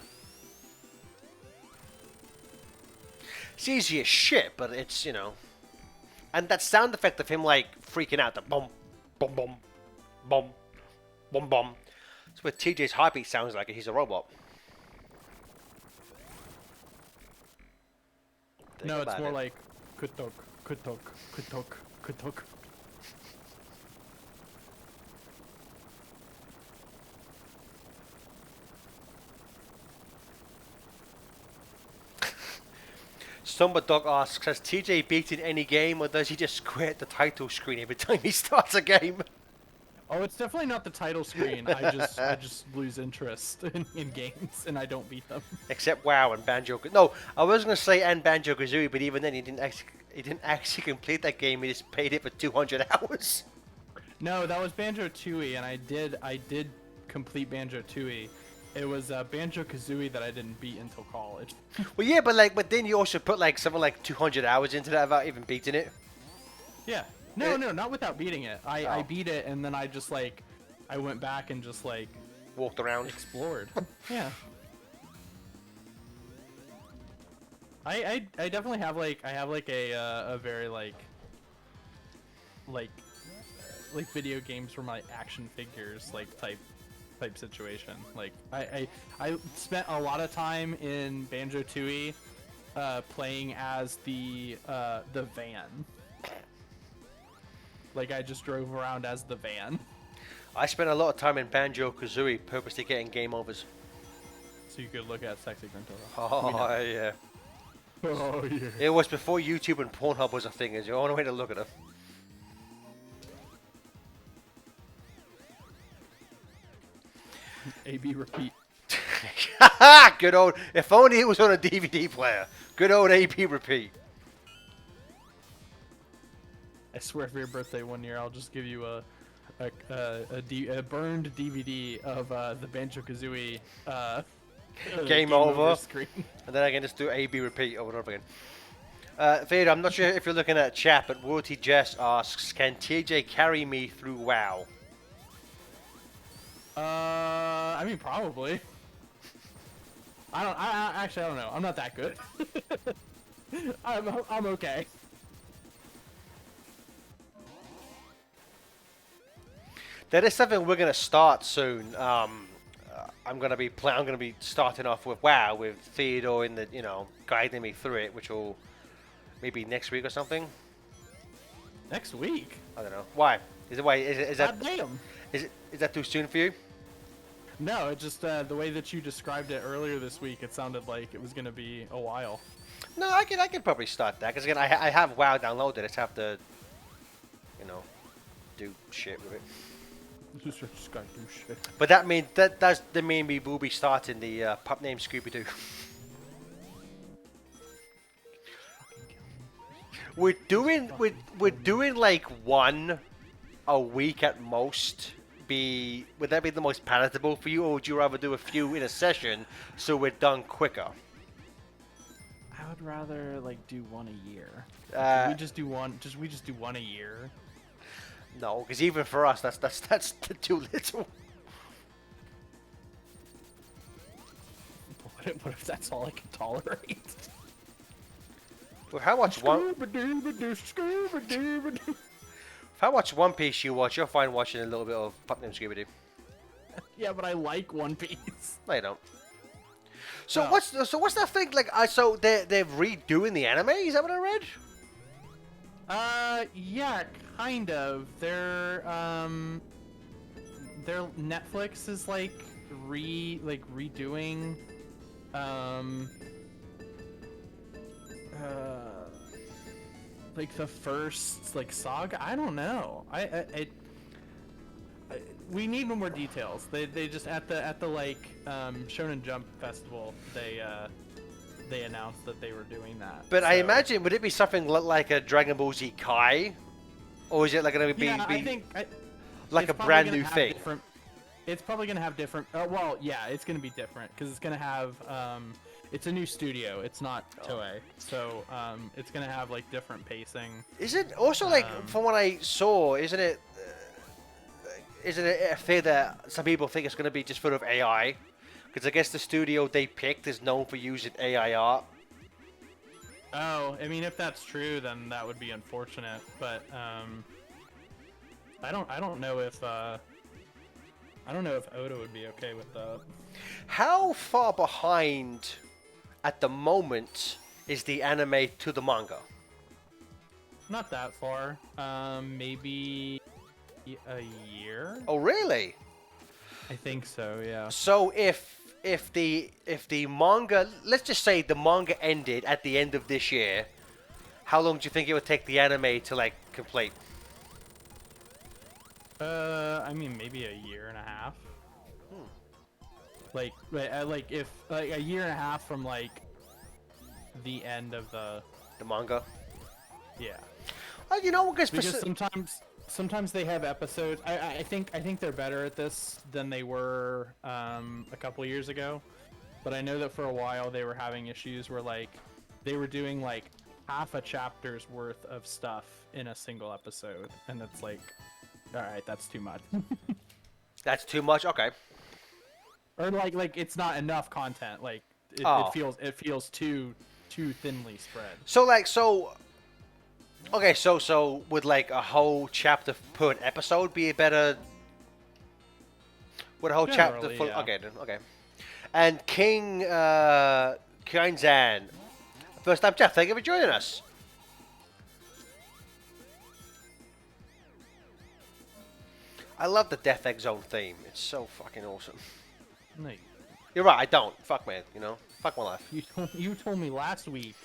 It's easy as shit, but it's, and that sound effect of him like freaking out, the boom, boom, boom, boom, boom, boom. It's what TJ's heartbeat sounds like. He's a robot. No, it's more like kutok, kutok, kutok, kutok. Stumba Dog asks, has TJ beaten any game, or does he just quit the title screen every time he starts a game? Oh, it's definitely not the title screen. I just lose interest in games and I don't beat them. Except WoW and Banjo. No, I was gonna say and Banjo Kazooie, but even then he didn't actually complete that game. He just paid it for 200 hours. No, that was Banjo Tooie, and I did complete Banjo Tooie. It was Banjo Kazooie that I didn't beat until college. Well, yeah, but then you also put like something like 200 hours into that without even beating it. Yeah. No, not without beating it. I Oh. beat it, and then I just like, I went back and just like Walked around. explored. Yeah. I definitely have like a very like video games for my action figures like type situation. Like I spent a lot of time in Banjo Tooie playing as the van. Like I just drove around as the van. I spent a lot of time in Banjo Kazooie purposely getting game overs. So you could look at Sexy Gruntilda. Oh, yeah. Oh yeah. It was before YouTube and Pornhub was a thing. Is the only way to look at them. AB repeat. Good old. If only it was on a DVD player. Good old AP repeat. I swear for your birthday one year, I'll just give you a burned DVD of the Banjo Kazooie Game over. screen. And then I can just do AB repeat over and over again. Vader, I'm not sure if you're looking at chat, but Royalty Jess asks, can TJ carry me through WoW? I mean probably. Actually I don't know. I'm not that good. I'm okay. That is something we're gonna start soon. I'm gonna be starting off with WoW with Theodore in the guiding me through it, which will maybe next week or something. Next week. I don't know why. Is that God damn. is that too soon for you? No, it just the way that you described it earlier this week, it sounded like it was gonna be a while. No, I could probably start that because again I have WoW downloaded. I just have to do shit with it. Just gotta do shit. But that means that's the mean we will be starting the pup named Scooby Doo. We're doing like one a week at most. Would that be the most palatable for you, or would you rather do a few in a session so we're done quicker? I would rather like do one a year. We just do one. We just do one a year. No, because even for us, that's too little. What if that's all I can tolerate? Well, how much One Piece you watch, you'll find watching a little bit of Pup Named Scooby Doo. Yeah, but I like One Piece. No, you don't. So No. what's that thing like? So they're redoing the anime? Is that what I read? Yeah, kind of. Their Netflix is like redoing like the first like saga. I don't know. We need more details. They just at the like Shonen Jump festival they announced that they were doing that. But I So- imagine, would it be something like a Dragon Ball Z Kai? Or is it like going to be, Yeah, I think like it's a probably brand gonna new have thing? different- It's probably gonna have different. Well, yeah, it's gonna be different because it's gonna have. It's a new studio. It's not Toei, so it's gonna have like different pacing. Is it also like, from what I saw, isn't it a fear that some people think it's going to be just full of AI? Because I guess the studio they picked is known for using AI art. Oh, I mean, if that's true, then that would be unfortunate. But I don't know if Oda would be okay with that. How far behind at the moment is the anime to the manga? Not that far. Maybe a year. Oh, really? I think so. Yeah. So if if the manga, let's just say the manga ended at the end of this year, how long do you think it would take the anime to like complete? I mean, maybe a year and a half. Like if like a year and a half from like the end of The manga? yeah. You know, because Because sometimes they have episodes. I think they're better at this than they were a couple years ago. But I know that for a while they were having issues where like they were doing like half a chapter's worth of stuff in a single episode, and it's like, all right, that's too much. that's too much. Okay. Or like it's not enough content. Like Oh. it feels too thinly spread. So okay, so would like a whole chapter per episode be a better? Would a whole chapter Generally, full? yeah. Okay, then okay. And King Kyunzan, first time chat. Thank you for joining us. I love the Death Egg Zone theme. It's so fucking awesome. No, You're right. I don't. Fuck man. You know. Fuck my life. you told me last week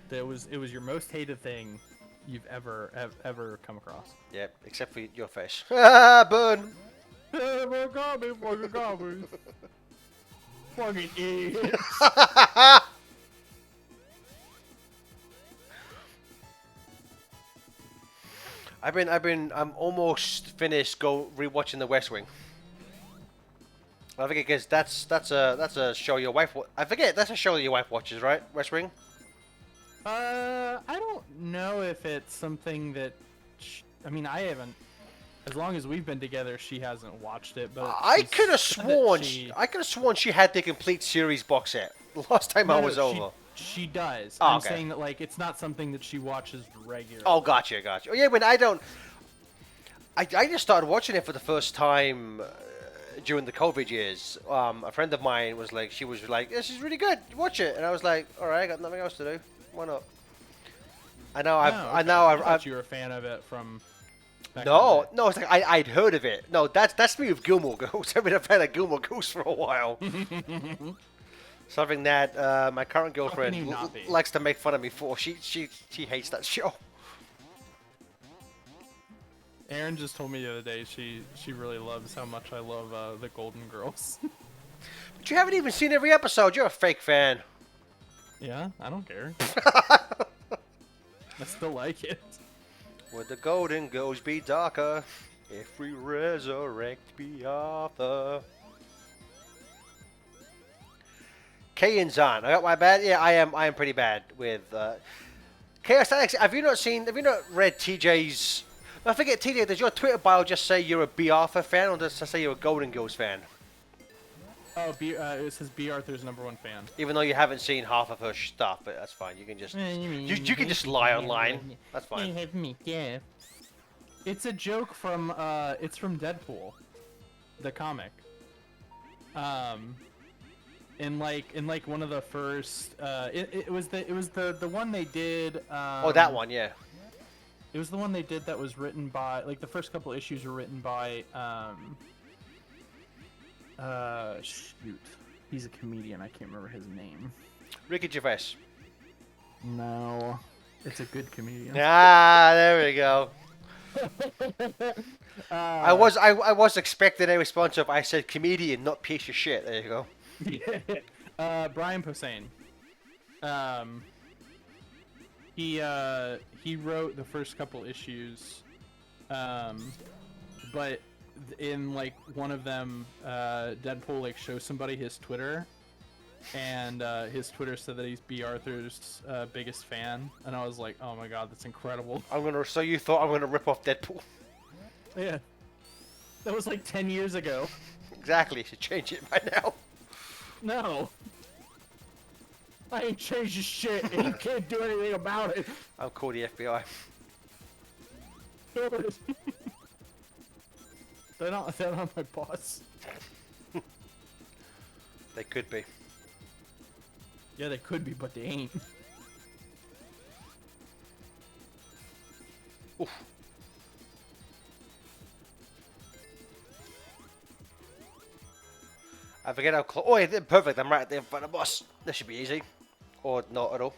that it was your most hated thing you've ever come across. Yep. Except for your face. Burn. Fucking idiot. I'm almost finished rewatching The West Wing. I forget because that's a show your wife. I forget that's a show that your wife watches, right? West Wing. I don't know if it's something that. I mean, I haven't. As long as we've been together, she hasn't watched it. But I she's could have said that sworn. she- I could have sworn she had the complete series box set the last time I No, was no, over. She does. Oh, I'm okay. saying that like it's not something that she watches regularly. Oh, gotcha. Oh, yeah, but I don't. I just started watching it for the first time during the COVID years. A friend of mine was like, "This is really good. Watch it," and I was like, "All right, I got nothing else to do. Why not?" I know. Oh, I okay. know. I thought I've you were a fan of it from. back in the no, day. no. It's like I'd heard of it. No, that's me with Gilmore Girls. I've been a fan of Gilmore Girls for a while. Something that my current girlfriend you not be? likes to make fun of me for. She hates that show. Aaron just told me the other day she really loves how much I love the Golden Girls. But you haven't even seen every episode. You're a fake fan. Yeah, I don't care. I still like it. Would the Golden Girls be darker if we resurrect Bearthur? Kayanzan. I got my bad. Yeah, I am pretty bad with Chaos Alex. Have you not read TJ's? I forget, TJ. Does your Twitter bio just say you're a Bearthur fan, or does it say you're a Golden Girls fan? Oh, it says B. Arthur's #1 fan. Even though you haven't seen half of her stuff, but that's fine. You can just you can just lie online. That's fine. Yeah. It's a joke from it's from Deadpool, the comic. In like one of the first it was the one they did. Oh, that one, yeah. It was the one they did that was written by, like, the first couple issues were written by shoot, he's a comedian. I can't remember his name. Ricky Gervais. No, it's a good comedian. Ah, there we go. I was expecting a response of I said comedian, not piece of shit. There you go. Brian Posehn. He wrote the first couple issues, but in like one of them, Deadpool like shows somebody his Twitter, and his Twitter said that he's B. Arthur's biggest fan, and I was like, oh my god, that's incredible. So you thought I'm gonna rip off Deadpool? Yeah, that was like 10 years ago. Exactly. You should change it by now. No. I ain't changed a shit, and you can't do anything about it. I'll call the FBI. They're not my boss. They could be. Yeah, they could be, but they ain't. Oof. I forget how close. Oh, yeah, perfect. I'm right there in front of the boss. This should be easy. Or not at all.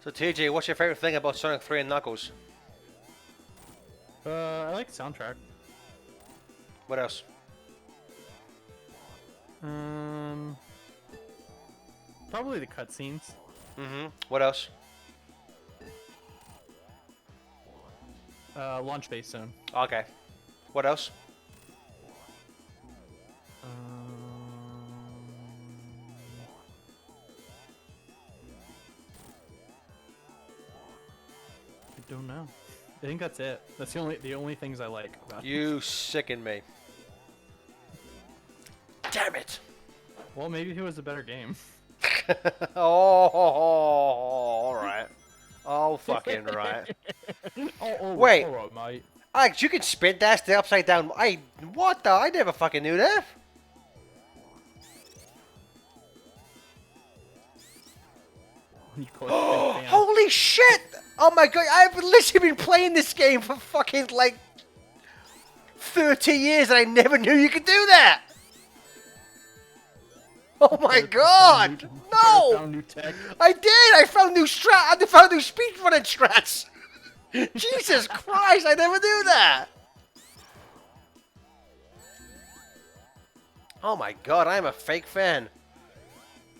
So TJ, what's your favorite thing about Sonic 3 and Knuckles? I like the soundtrack. What else? Um, Probably the cutscenes. Mm-hmm. What else? Launch base zone. Okay. What else? I don't know. I think that's it. That's the only things I like about it. You sicken me. Damn it! Well, maybe it was a better game. Oh, alright. Oh, fucking right. Oh, Wait. alright, mate. Alex, you can spin dash the upside down. What the? I never fucking knew that. You call it big fan. Holy shit! Oh my god, I've literally been playing this game for fucking like 30 years and I never knew you could do that! Oh my god! No! Found new tech. I did! I found new I found new speedrunning strats! Jesus Christ, I never knew that! Oh my god, I am a fake fan.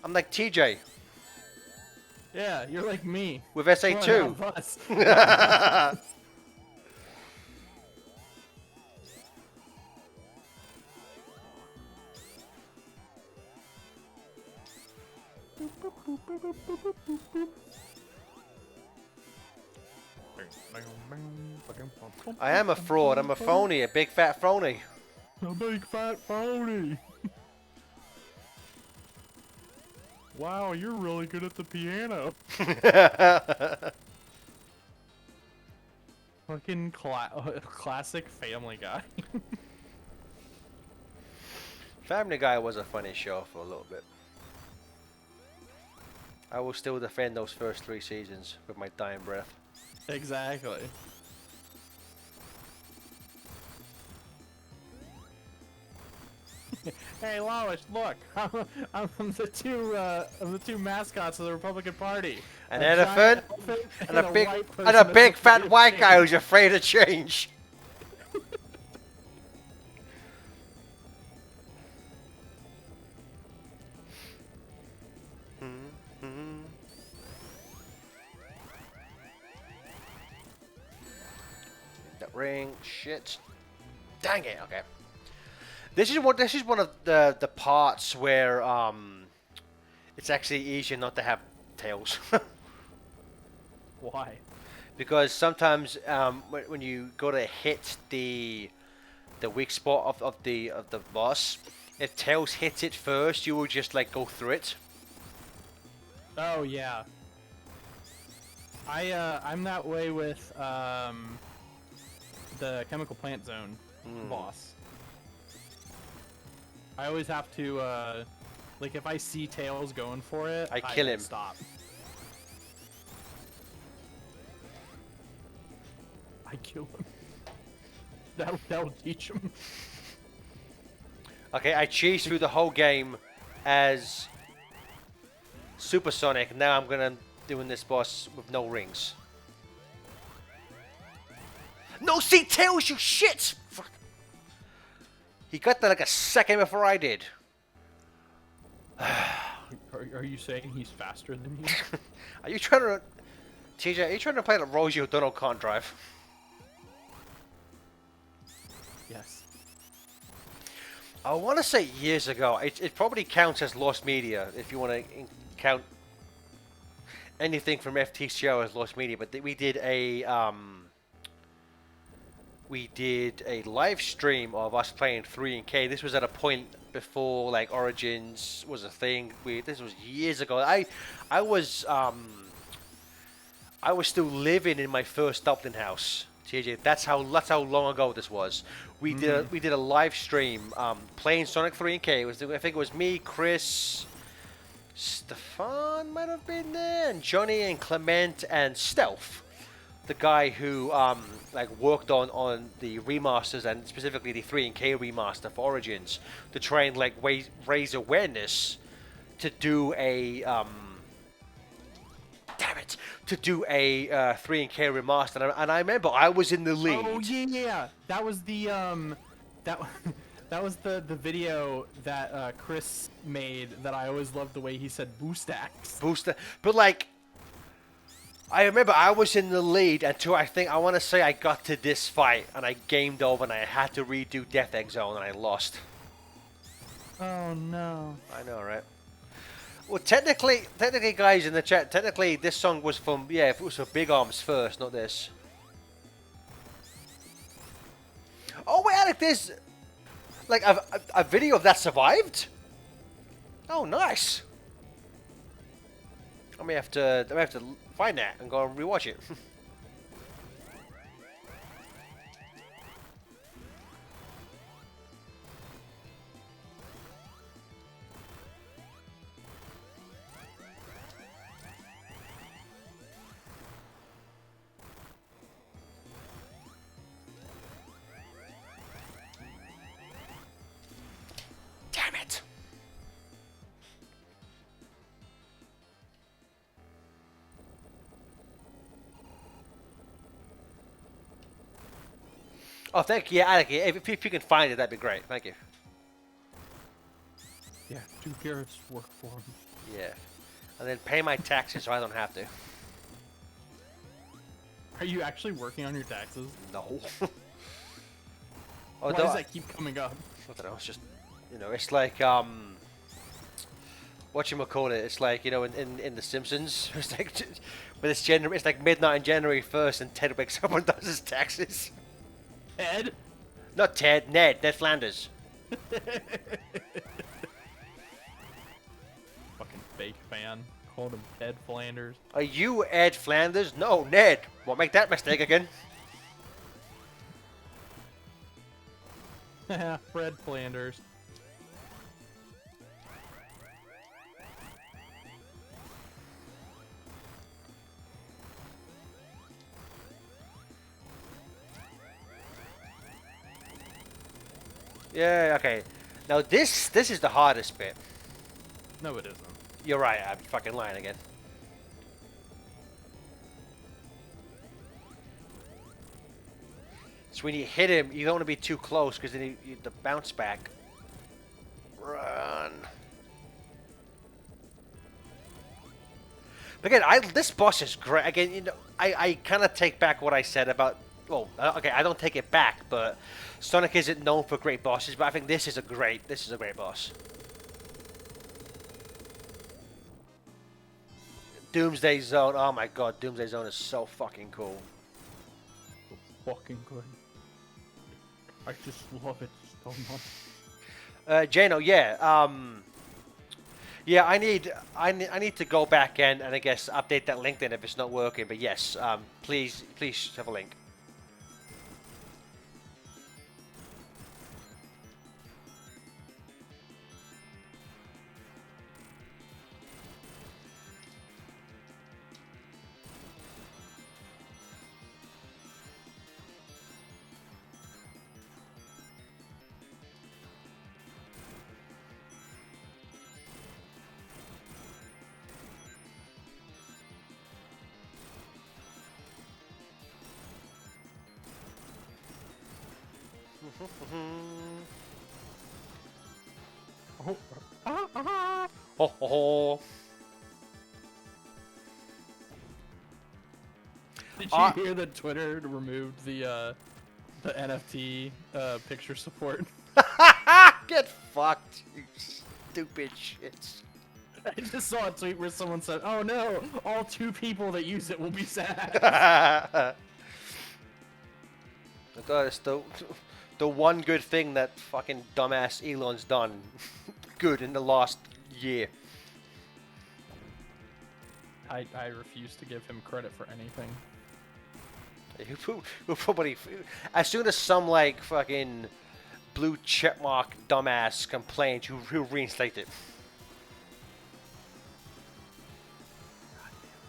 I'm like TJ Yeah, you're like me. with One SA2. of us. I am a fraud, I'm a phony, a big fat phony. A big fat phony. Wow, you're really good at the piano. Fucking classic Family Guy. Family Guy was a funny show for a little bit. I will still defend those first 3 seasons with my dying breath. Exactly. Hey Lois, look! I'm the two mascots of the Republican Party. An giant elephant and and a big white person and a that's big fat afraid of white guy change. who's afraid of change. That ring, shit. Dang it. Okay. This is one of the parts where it's actually easier not to have tails. Why? Because sometimes when you go to hit the weak spot of the boss, if Tails hits it first, you will just like go through it. Oh yeah. I'm that way with the Chemical Plant Zone boss. I always have to like if I see Tails going for it, I kill will him. Stop. I kill him. That'll teach him. Okay, I cheesed through the whole game as Super Sonic. Now I'm gonna doing this boss with no rings. No, see Tails, you shit! Fuck. He got that like a second before I did. Are you saying he's faster than you? Are you trying to, TJ? Are you trying to play the Rosie O'Donnell can't drive? Yes. I want to say years ago. It probably counts as lost media if you want to count anything from FTCO as lost media. But we did a live stream of us playing 3K. This was at a point before like Origins was a thing. This was years ago. I was still living in my first Dublin house TJ, that's how long ago this was. We did a live stream playing Sonic 3 and K. I think it was me, Chris, Stefan might have been there, and Johnny and Clement and Stealth, the guy who like worked on the remasters and specifically the 3 and K remaster for Origins to try and like raise awareness to do a damn it, to do a 3 and K remaster, and I remember I was in the lead. Oh yeah, that was the that that was the video that Chris made that I always loved the way he said Boostax. Booster, but like, I remember I was in the lead until I want to say I got to this fight and I gamed over and I had to redo Death Egg Zone and I lost. Oh no. I know, right? Well, technically, guys in the chat, technically this song was from, yeah, it was for Big Arms first, not this. Oh wait, Alec, there's like a video of that survived. Oh, nice. I may have to find that and go and rewatch it. Damn it. Oh, thank you, Alec. If you can find it, that'd be great. Thank you. Yeah, do Garrett's work for him. Yeah. And then pay my taxes so I don't have to. Are you actually working on your taxes? No. Why does that keep coming up? I don't know, it's just, you know, it's like, whatchamacallit, it's like, you know, in The Simpsons, it's like, but it's like midnight on January 1st and Ted wakes up and does his taxes. Ed? Not Ted, Ned Flanders. Fucking fake fan. Called him Ed Flanders. Are you Ed Flanders? No, Ned. Won't make that mistake again. Fred Flanders. Yeah, okay. Now this is the hardest bit. No, it isn't. You're right, I'm fucking lying again. So when you hit him, you don't want to be too close because then the bounce back. Run. But again, this boss is great. Again, you know, I kind of take back what I said about. Well, okay, I don't take it back, but Sonic isn't known for great bosses. But I think this is a great boss. Doomsday Zone. Oh my god, Doomsday Zone is so fucking cool. Fucking good. I just love it so much. Jano, yeah. Yeah, I need to go back and I guess update that link then if it's not working. But yes, please have a link. Ho ho ho. Did you hear that Twitter removed the NFT picture support? Get fucked, you stupid shits. I just saw a tweet where someone said, "Oh no, all 2 people that use it will be sad." God, it's the one good thing that fucking dumbass Elon's done good in the last year. I refuse to give him credit for anything. Who probably, as soon as some like fucking blue checkmark dumbass complains, who reinstate it.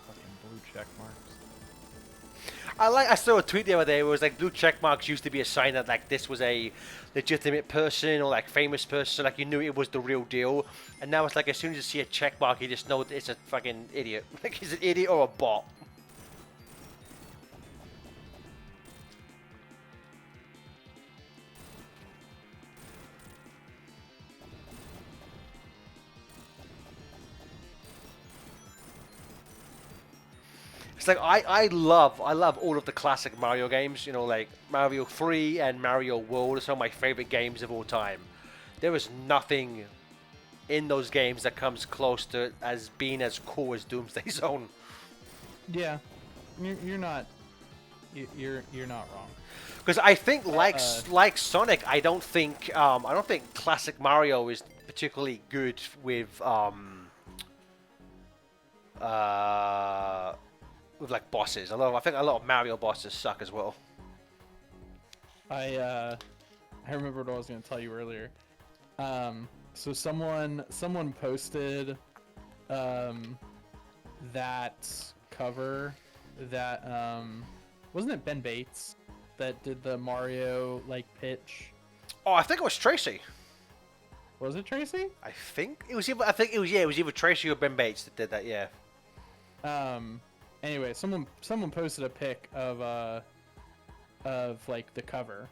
Fucking blue check marks. I saw a tweet the other day where it was like blue check marks used to be a sign that like this was a legitimate person or like famous person, so like you knew it was the real deal. And now it's like as soon as you see a check mark, you just know it's a fucking idiot. Like he's an idiot or a bot. It's like I love all of the classic Mario games. You know, like Mario 3 and Mario World are some of my favorite games of all time. There is nothing in those games that comes close to as being as cool as Doomsday Zone. Yeah, you're not you're not wrong. Because I think like Sonic, I don't think classic Mario is particularly good with like bosses. I think a lot of Mario bosses suck as well. I remembered what I was going to tell you earlier. So someone posted that cover that wasn't it Ben Bates that did the Mario like pitch? Oh, I think it was Tracy. Was it Tracy? I think it was either Tracy or Ben Bates that did that. Yeah. Anyway, someone posted a pic of like the cover,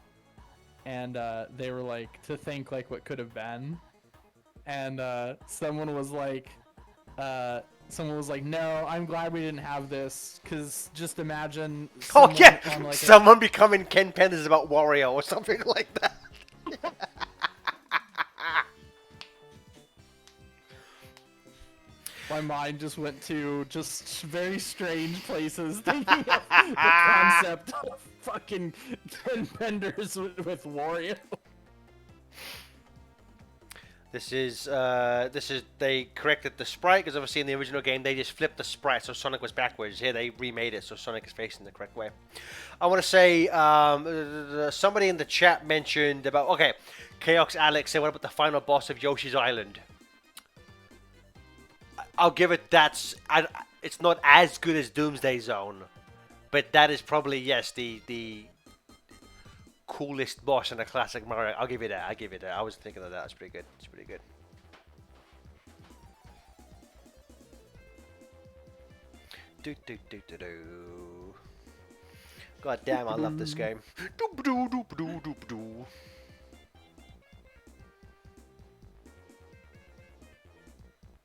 and they were like to think like what could have been, and someone was like, no, I'm glad we didn't have this, because just imagine Oh yeah, on, like, someone becoming Ken Penders about Wario or something like that. my mind just went to just very strange places thinking of the concept of fucking Ken Penders with Wario. This is they corrected the sprite because obviously in the original game they just flipped the sprite so Sonic was backwards. Here they remade it so Sonic is facing the correct way. I want to say somebody in the chat mentioned about Chaos Alex said what about the final boss of Yoshi's Island? I'll give it it's not as good as Doomsday Zone, but that is probably yes the coolest boss in a classic Mario. I'll give you that. I was thinking of that. It's pretty good. It's pretty good. Do do do do do. God damn, I love this game. Doop doo doop doo doop doo.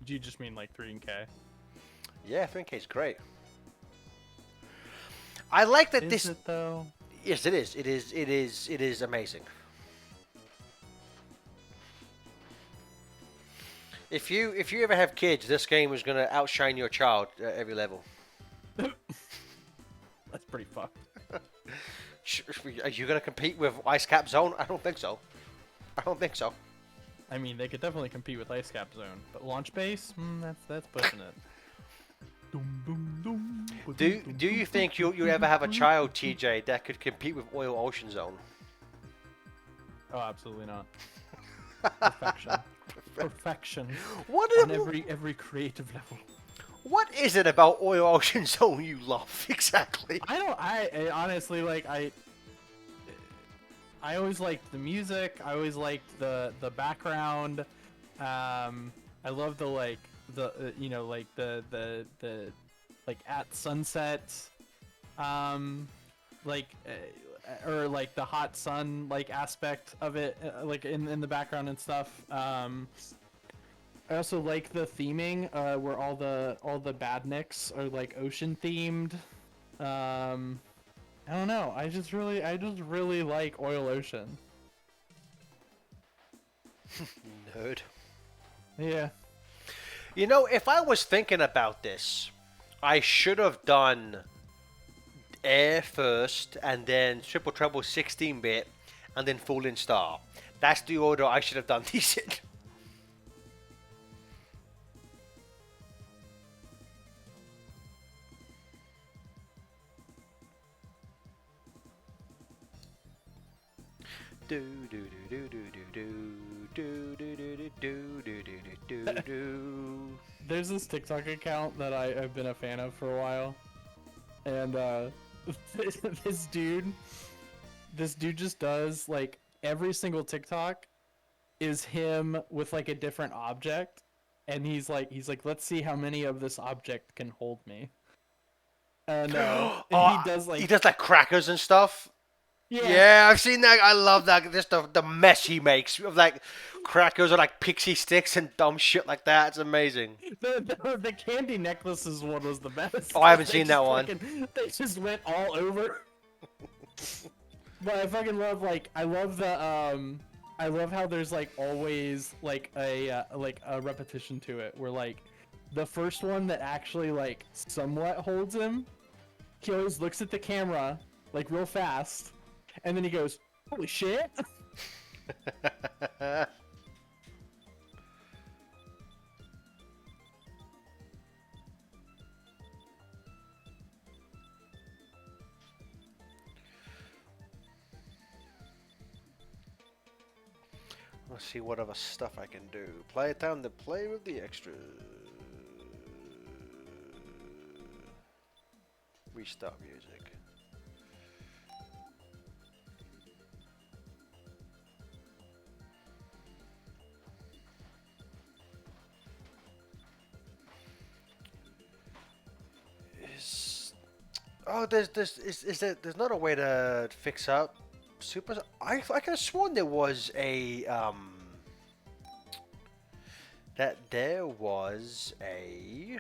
Do you just mean like 3K? Yeah, 3K is great. I like that Is it though? Yes, it is. It is amazing. If you ever have kids, this game is gonna outshine your child at every level. That's pretty fucked. Are you gonna compete with Ice Cap Zone? I don't think so. I mean, they could definitely compete with Ice Cap Zone, but Launch Base, that's pushing it. Do you think you'll ever have a child, TJ, that could compete with Oil Ocean Zone? Oh, absolutely not. Perfection. Perfection. What on every creative level. What is it about Oil Ocean Zone you love exactly? I honestly like I always liked the music. I always liked the background. I love the like the like the like at sunset, like or like the hot sun like aspect of it, like in the background and stuff. I also like the theming, where all the badniks are like ocean themed. I don't know. I just really like Oil Ocean. Nerd. Yeah. You know, if I was thinking about this, I should have done Air first, and then Triple Trouble 16-bit, and then Falling Star. That's the order I should have done these in. Do do do do do do do do do do do do do do do. There's this TikTok account that I've been a fan of for a while, and this dude just does like every single TikTok is him with like a different object, and he's like, let's see how many of this object can hold me. And Oh, he does like crackers and stuff. Yeah, I've seen that. I love that. Just the mess he makes of like crackers or like pixie sticks and dumb shit like that. It's amazing. The candy necklaces one was the best. Oh, I haven't They seen just that one. They just went all over. But I fucking love I love how there's like always like a repetition to it where like the first one that actually like somewhat holds him, he always looks at the camera like real fast, and then he goes, "Holy shit!" Let's see what other stuff I can do. Play it down to play with the extras. Restart music. Oh, there's not a way to fix up Super. I could have sworn there was a that there was a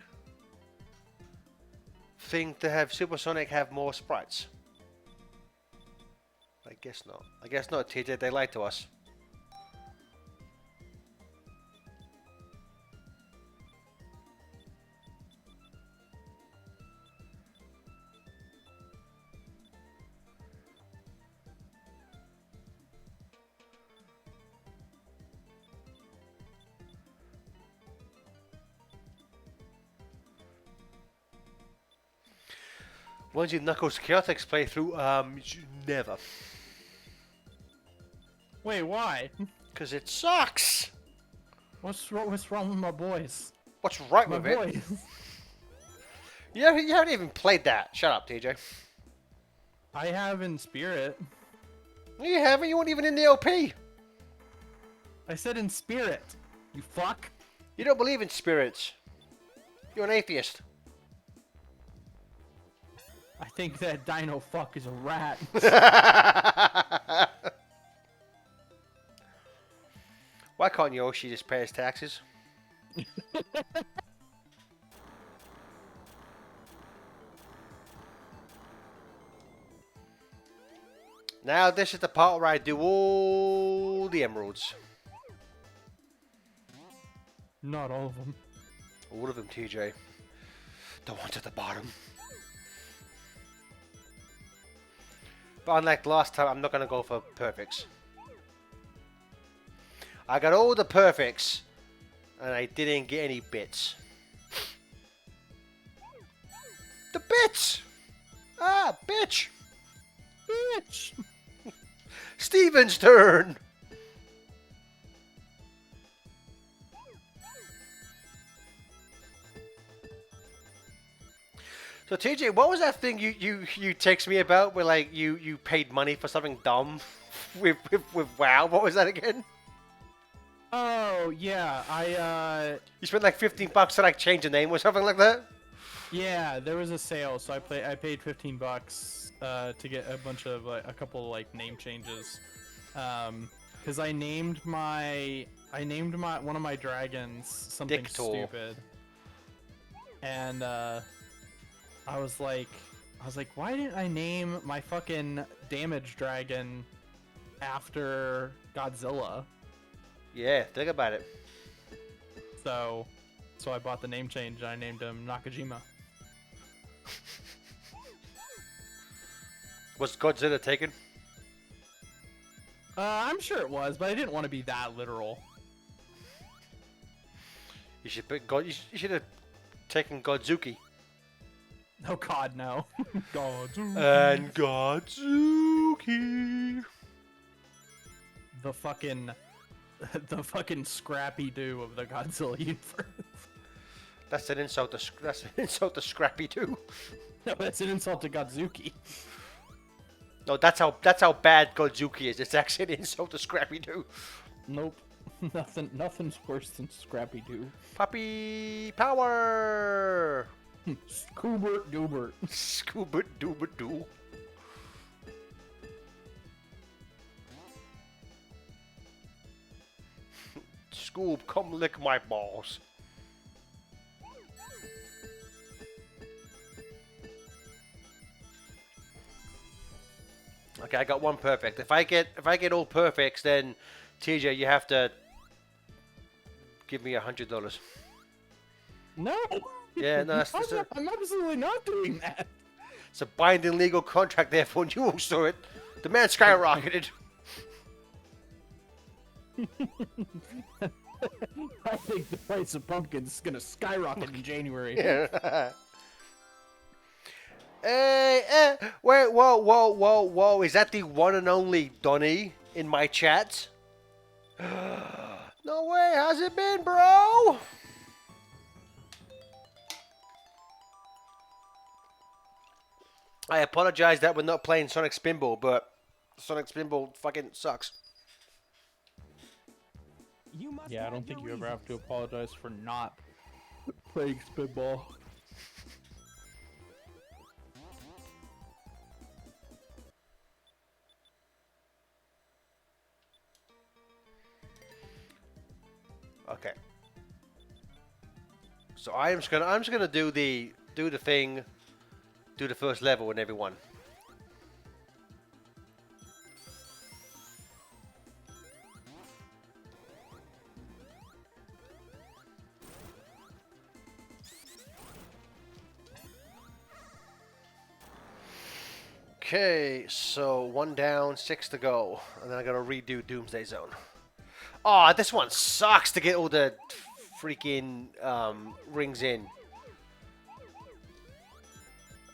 thing to have Supersonic have more sprites. I guess not. I guess not, TJ. They lied to us. Once you Knuckles Chaotix playthrough, never. Wait, why? Cause it sucks. What's wrong with my boys? What's right My with it? boys. You haven't even played that. Shut up, TJ. I have in spirit. You haven't. You weren't even in the LP. I said in spirit. You fuck. You don't believe in spirits. You're an atheist. I think that Dino fuck is a rat. Why can't Yoshi just pay his taxes? Now this is the part where I do all the emeralds. Not all of them. All of them, TJ. The ones at the bottom. But unlike last time, I'm not going to go for perfects. I got all the perfects, and I didn't get any bits. The bits! Ah, bitch! Bitch! Steven's turn! So TJ, what was that thing you text me about where like you paid money for something dumb with WoW? What was that again? Oh yeah, You spent like $15 to like change the name or something like that? yeah, there was a sale, so I paid $15 to get a bunch of a couple of like name changes. Because I named one of my dragons something stupid. And I was like, why didn't I name my fucking damage dragon after Godzilla? Yeah, think about it. So I bought the name change and I named him Nakajima. Was Godzilla taken? I'm sure it was, but I didn't want to be that literal. You should put God. You should have taken Godzuki. Oh God, no. And Godzuki. the fucking the fucking Scrappy Doo of the Godzilla universe. That's an insult to that's an insult to Scrappy Doo. No, that's an insult to Godzuki. No, that's how bad Godzuki is. It's actually an insult to Scrappy Doo. Nope. Nothing's worse than Scrappy Doo. Puppy power. Scoobert Doobert. Scuba dooba doo. Scoob, come lick my balls. Okay, I got one perfect. If I get all perfects, then TJ, you have to give me $100. No. Yeah, no, I'm absolutely not doing that. it's a binding legal contract. Therefore, you all saw it. The man skyrocketed. I think the price of pumpkins is gonna skyrocket in January. Yeah. Hey, wait, whoa. Is that the one and only Donny in my chat? No way, how's it been, bro? I apologize that we're not playing Sonic Spinball, but Sonic Spinball fucking sucks. Yeah, I don't think you ever have to apologize for not playing Spitball. Okay. So I'm just gonna do the thing, do the first level and everyone. Okay, so 1 down, 6 to go, and then I gotta redo Doomsday Zone. Aw, this one sucks to get all the freaking rings in.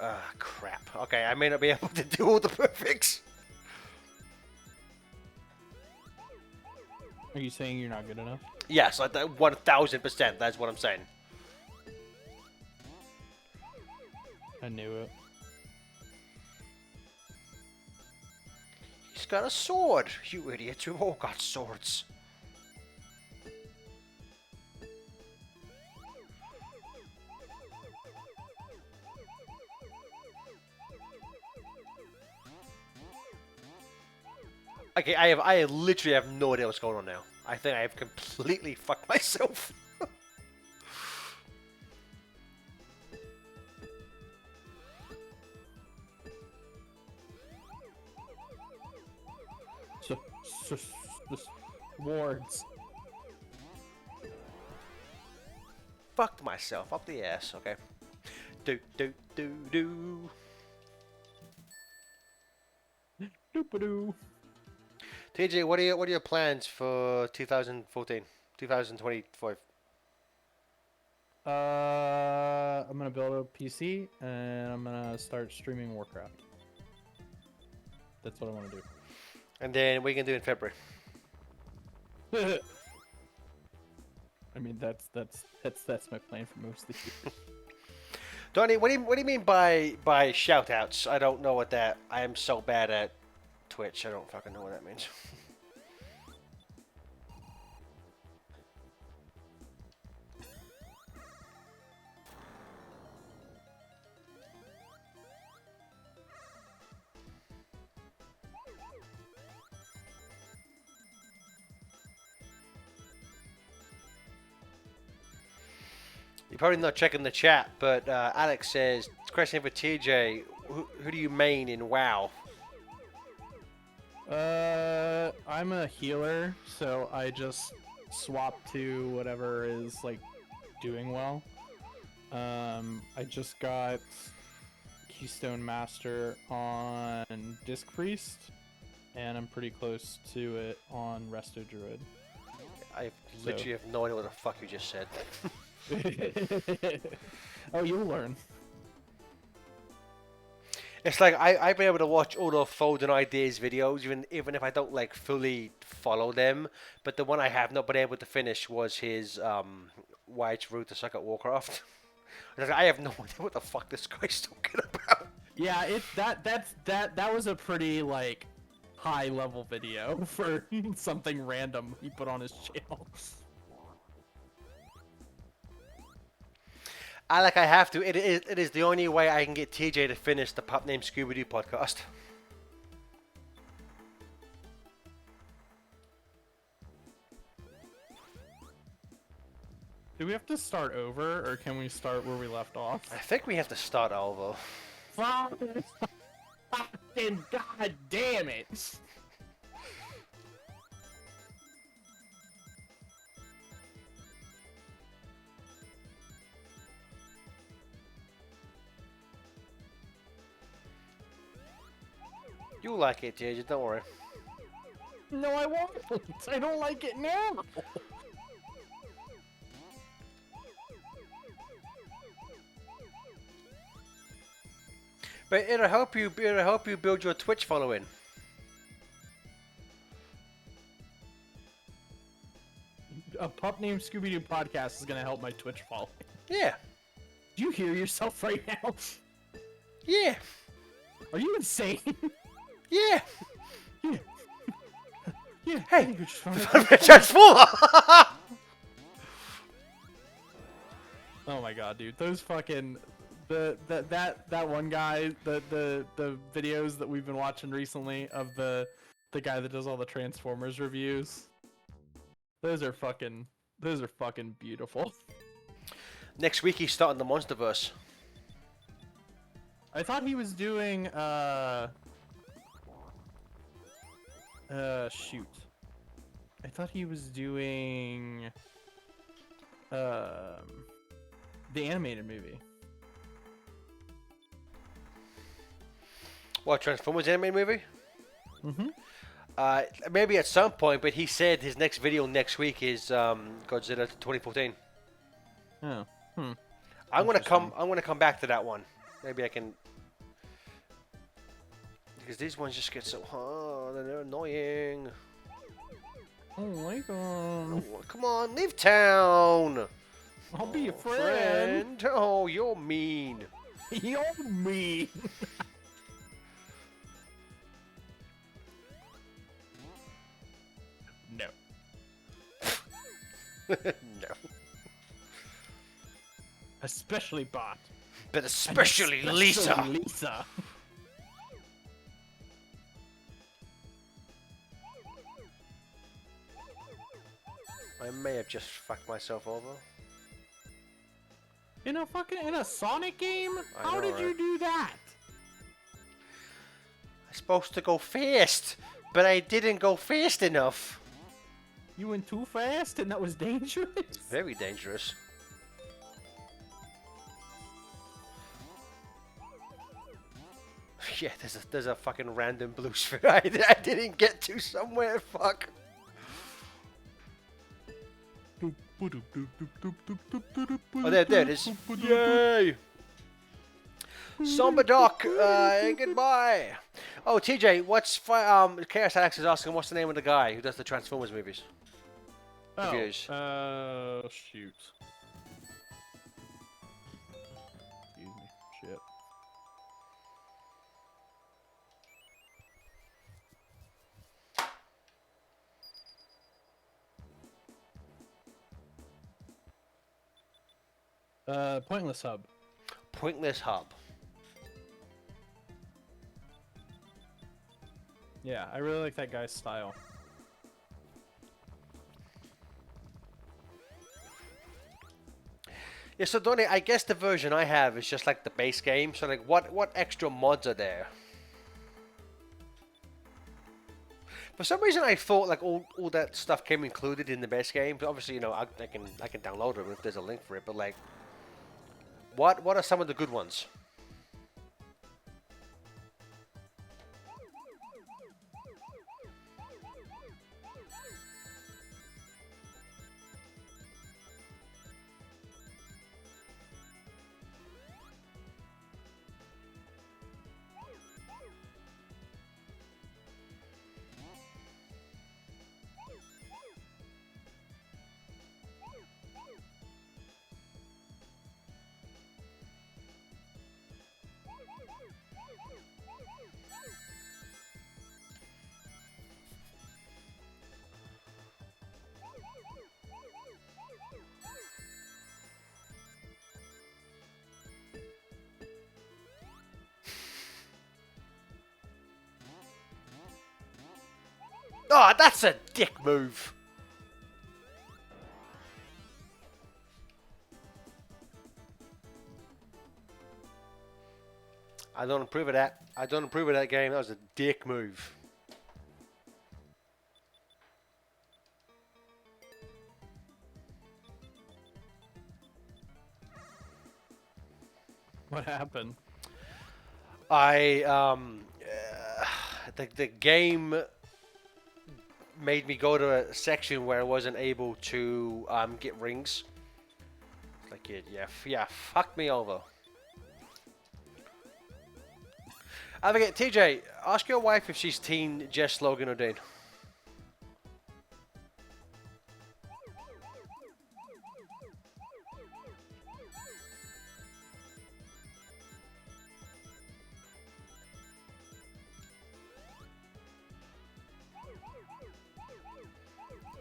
Ah, crap. Okay, I may not be able to do all the perfects. Are you saying you're not good enough? Yes, 1000%. That's what I'm saying. I knew it. He's got a sword. You idiot. We've all got swords. Okay, I literally have no idea what's going on now. I think I have completely fucked myself. Wards. Fucked myself up the ass. Okay. Do. Doopadoo. TJ, what are your plans for 2014, 2025? I'm gonna build a PC and I'm gonna start streaming Warcraft. That's what I want to do. And then what are you gonna do in February? I mean, that's my plan for most of the year. Donnie, what do you mean by shout outs? I don't know what that. I am so bad at Twitch. I don't fucking know what that means. You're probably not checking the chat, but Alex says, question for TJ, who do you main in WoW? I'm a healer, so I just swap to whatever is like doing well. I just got Keystone Master on Disc Priest, and I'm pretty close to it on Resto Druid. I literally have no idea what the fuck you just said. Oh, you'll learn. It's like I've been able to watch all of Foden Ideas videos, even if I don't like fully follow them. But the one I have not been able to finish was his Why It's Rude to Suck at Warcraft. I have no idea what the fuck this guy's talking about. Yeah, that was a pretty like high level video for something random he put on his channel. I have to. It is the only way I can get TJ to finish the Pup Named Scooby Doo podcast. Do we have to start over, or can we start where we left off? I think we have to start over. Fucking god damn it! You like it, TJ, don't worry. No, I won't. I don't like it now. But it'll help you. It'll help you build your Twitch following. A Pup Named Scooby Doo podcast is gonna help my Twitch following. Yeah. Do you hear yourself right now? Yeah. Are you insane? Yeah. Yeah. Yeah. Hey. I think you're just fine. Transformer. Oh my god, dude! Those fucking that one guy, the videos that we've been watching recently of the guy that does all the Transformers reviews. Those are fucking beautiful. Next week he's starting the MonsterVerse. I thought he was doing shoot. I thought he was doing the animated movie. What, Transformers animated movie? Mm-hmm. Maybe at some point, but he said his next video next week is Godzilla 2014. Oh. I'm gonna come back to that one. Maybe I can, because these ones just get so hard and they're annoying. Oh my god. Oh, come on, leave town. I'll be a friend. Oh, you're mean. You're mean. No. No. Especially Bot. But especially Lisa. Lisa. I may have just fucked myself over. In a Sonic game? I How know, did you right? do that? I'm supposed to go fast, but I didn't go fast enough. You went too fast and that was dangerous? Very dangerous. Yeah, there's a fucking random blue sphere I didn't get to somewhere. Fuck. Oh, there it is. Yay! Somber Doc, goodbye. Oh, TJ, Chaos Alex is asking what's the name of the guy who does the Transformers movies? Reviews. Shoot. Excuse me. Shit. Pointless Hub. Pointless Hub. Yeah, I really like that guy's style. Yeah, so Donnie, I guess the version I have is just like the base game. So like, what extra mods are there? For some reason, I thought like all that stuff came included in the base game. But obviously, you know, I can download them if there's a link for it. But like, what are some of the good ones? Oh, that's a dick move. I don't approve of that. I don't approve of that game. That was a dick move. What happened? The game made me go to a section where I wasn't able to get rings. Like yeah, fuck me over. I forget, TJ, ask your wife if she's Team Jess, Logan, or Dane.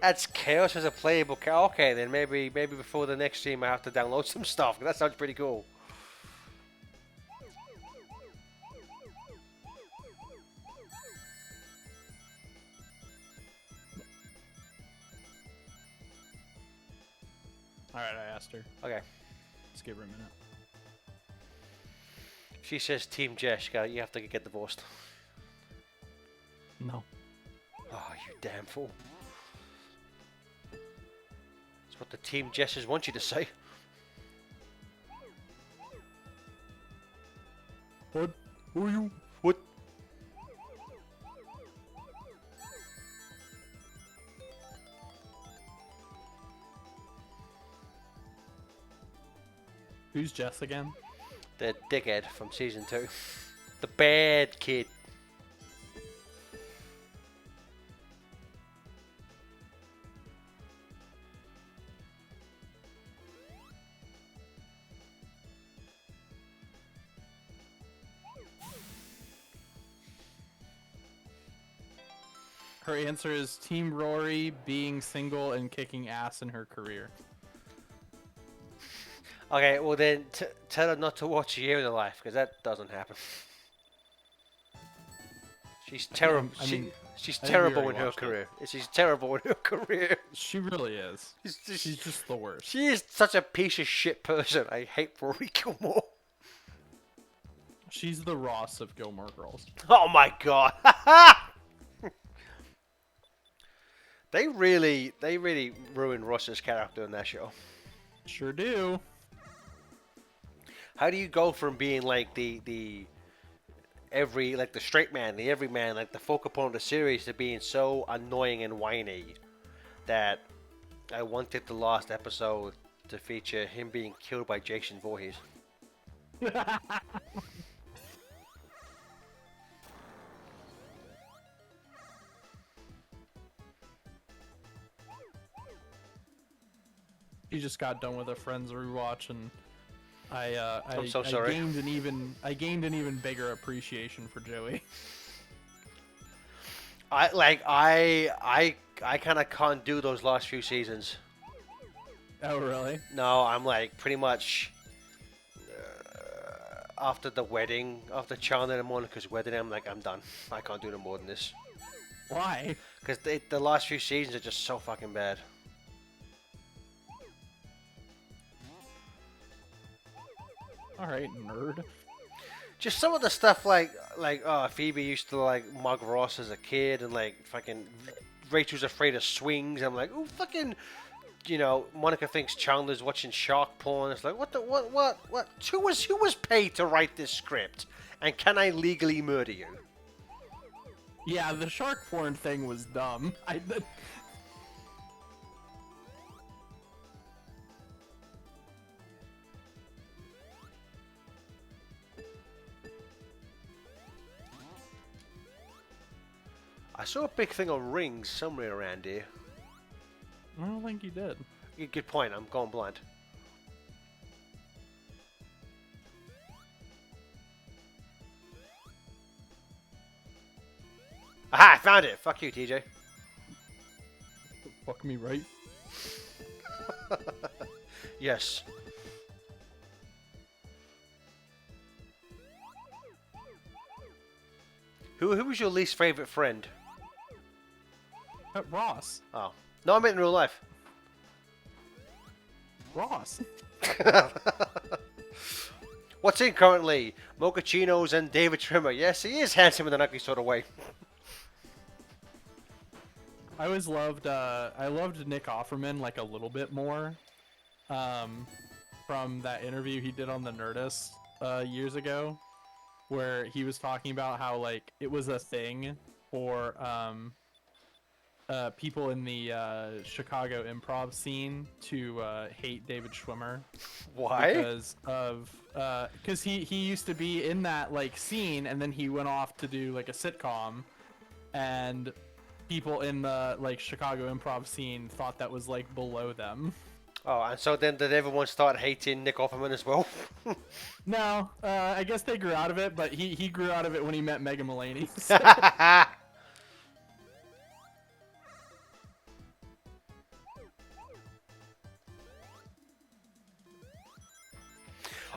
That's Chaos as a playable character. Okay, then maybe before the next stream I have to download some stuff. That sounds pretty cool. Alright, I asked her. Okay. Let's give her a minute. She says Team Jess. You have to get divorced. No. Oh, you damn fool. That's what the Team Jesses want you to say. What? Who are you? What? Who's Jess again? The dickhead from season 2. The bad kid. Her answer is Team Rory being single and kicking ass in her career. Okay, well then tell her not to watch A Year in the Life, because that doesn't happen. She's terrible. I mean, She's I think we terrible in already her watched it. career. She's terrible in her career. She really is. She's She's just the worst. She is such a piece of shit person. I hate Rory Gilmore. She's the Ross of Gilmore Girls. Oh my god. They really ruined Ross's character in that show. Sure do. How do you go from being like the straight man, the everyman, like the focal point of the series, to being so annoying and whiny that I wanted the last episode to feature him being killed by Jason Voorhees. She just got done with a Friends rewatch, and I'm so sorry. I gained an even bigger appreciation for Joey. I kind of can't do those last few seasons. Oh really? No, I'm like pretty much after the wedding, after Chandler and Monica's wedding, I'm like, I'm done. I can't do no more than this. Why? Because the last few seasons are just so fucking bad. All right, nerd. Just some of the stuff like Phoebe used to like mug Ross as a kid, and like fucking Rachel's afraid of swings. I'm like, oh fucking, Monica thinks Chandler's watching shark porn. It's like, what? Who was paid to write this script? And can I legally murder you? Yeah, the shark porn thing was dumb. I saw a big thing on rings somewhere around here. I don't think he did. Good point. I'm going blind. Aha! I found it. Fuck you, TJ. Fuck me right. Yes. Who was your least favorite friend? Ross. Oh. No, I meant in real life. Ross. What's in currently? Mochachinos and David Trimmer. Yes, he is handsome in an ugly sort of way. I always loved I loved Nick Offerman like a little bit more. From that interview he did on the Nerdist years ago, where he was talking about how like it was a thing for people in the Chicago improv scene to hate David Schwimmer. Why? Because he used to be in that like scene, and then he went off to do like a sitcom, and people in the like Chicago improv scene thought that was like below them. Oh, and so then did everyone start hating Nick Offerman as well? No, I guess they grew out of it, but he grew out of it when he met Megan Mullany.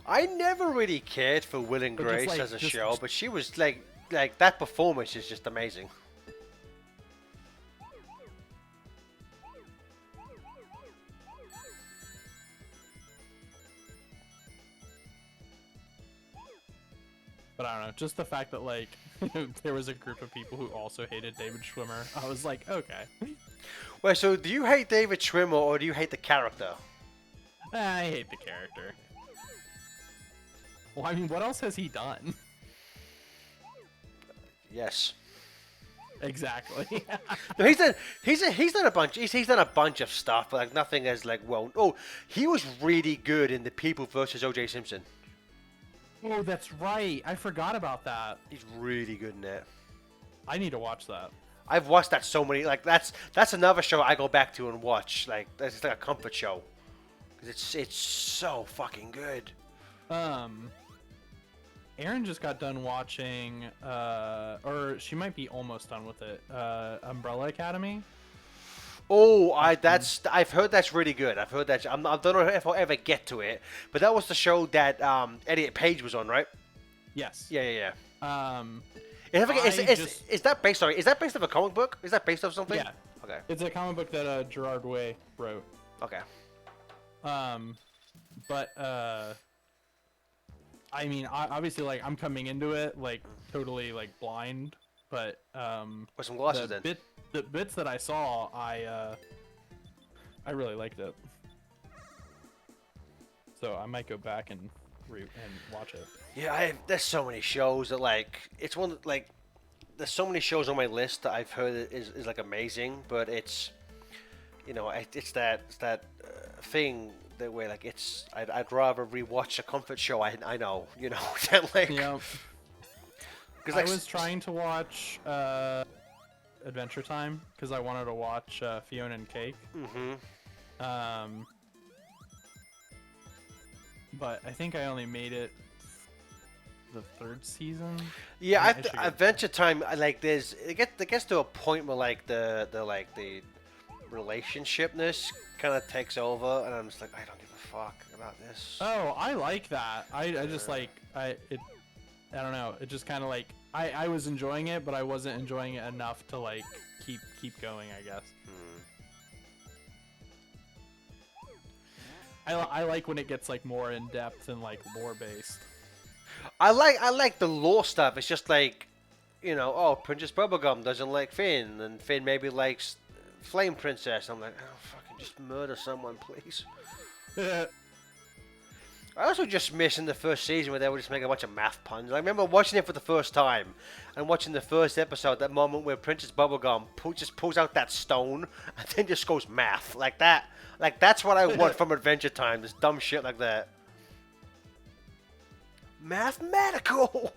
I never really cared for Will and But just, Grace like, as a just- show, but she was like that performance is just amazing. But I don't know, just the fact that like there was a group of people who also hated David Schwimmer, I was like, okay. Wait, so do you hate David Schwimmer or do you hate the character? I hate the character. Well, I mean, what else has he done? Yes. Exactly. No, he's done a bunch. He's done a bunch of stuff, but like nothing as like well. Oh, he was really good in The People versus O.J. Simpson. Oh, that's right. I forgot about that. He's really good in that. I need to watch that. I've watched that so many. Like that's another show I go back to and watch. Like that's like a comfort show. 'Cause it's so fucking good. Erin just got done watching, or she might be almost done with it. Umbrella Academy. Oh, I've heard that's really good. I've heard that. I don't know if I'll ever get to it, but that was the show that Elliot Page was on, right? Yes. Yeah. Um, Is that based? Sorry, is that based off a comic book? Is that based off something? yeah. Okay. It's a comic book that Gerard Way wrote. Okay. But I mean, obviously, like I'm coming into it like totally like blind, but With some glasses the then. the bits that I saw, I really liked it. So I might go back and watch it. Yeah, there's so many shows that like it's one that, like there's so many shows on my list that I've heard is like amazing, but it's it's that thing that where like I'd rather rewatch a comfort show I know than like Yeah. because I like was trying to watch Adventure Time because I wanted to watch Fiona and Cake. Mm-hmm. But I think I only made it the third season. Yeah, I should get Adventure Time. Like, it gets to a point where like the relationshipness kind of takes over, and I'm just like, I don't give a fuck about this. Oh, I like that. I just like I don't know. It just kind of like I was enjoying it, but I wasn't enjoying it enough to like keep going, I guess. I like when it gets like more in depth and like lore based. I like the lore stuff. It's just like, oh, Princess Bubblegum doesn't like Finn, and Finn maybe likes Flame Princess. I'm like, oh, fucking just murder someone, please. I also just miss in the first season where they would just make a bunch of math puns. I remember watching it for the first time and watching the first episode, that moment where Princess Bubblegum just pulls out that stone and then just goes math like that. Like that's what I want from Adventure Time. This dumb shit like that. Mathematical.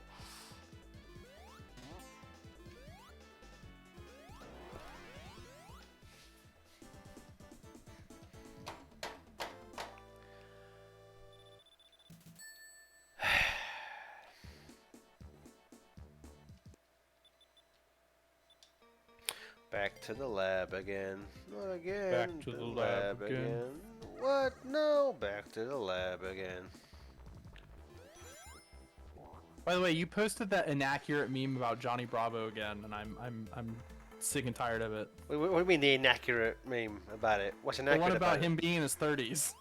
Back to the lab again. Not again. Back to the lab again. What? No. Back to the lab again. By the way, you posted that inaccurate meme about Johnny Bravo again, and I'm sick and tired of it. What do you mean the inaccurate meme about it? What's The inaccurate one about it? him being in his 30s.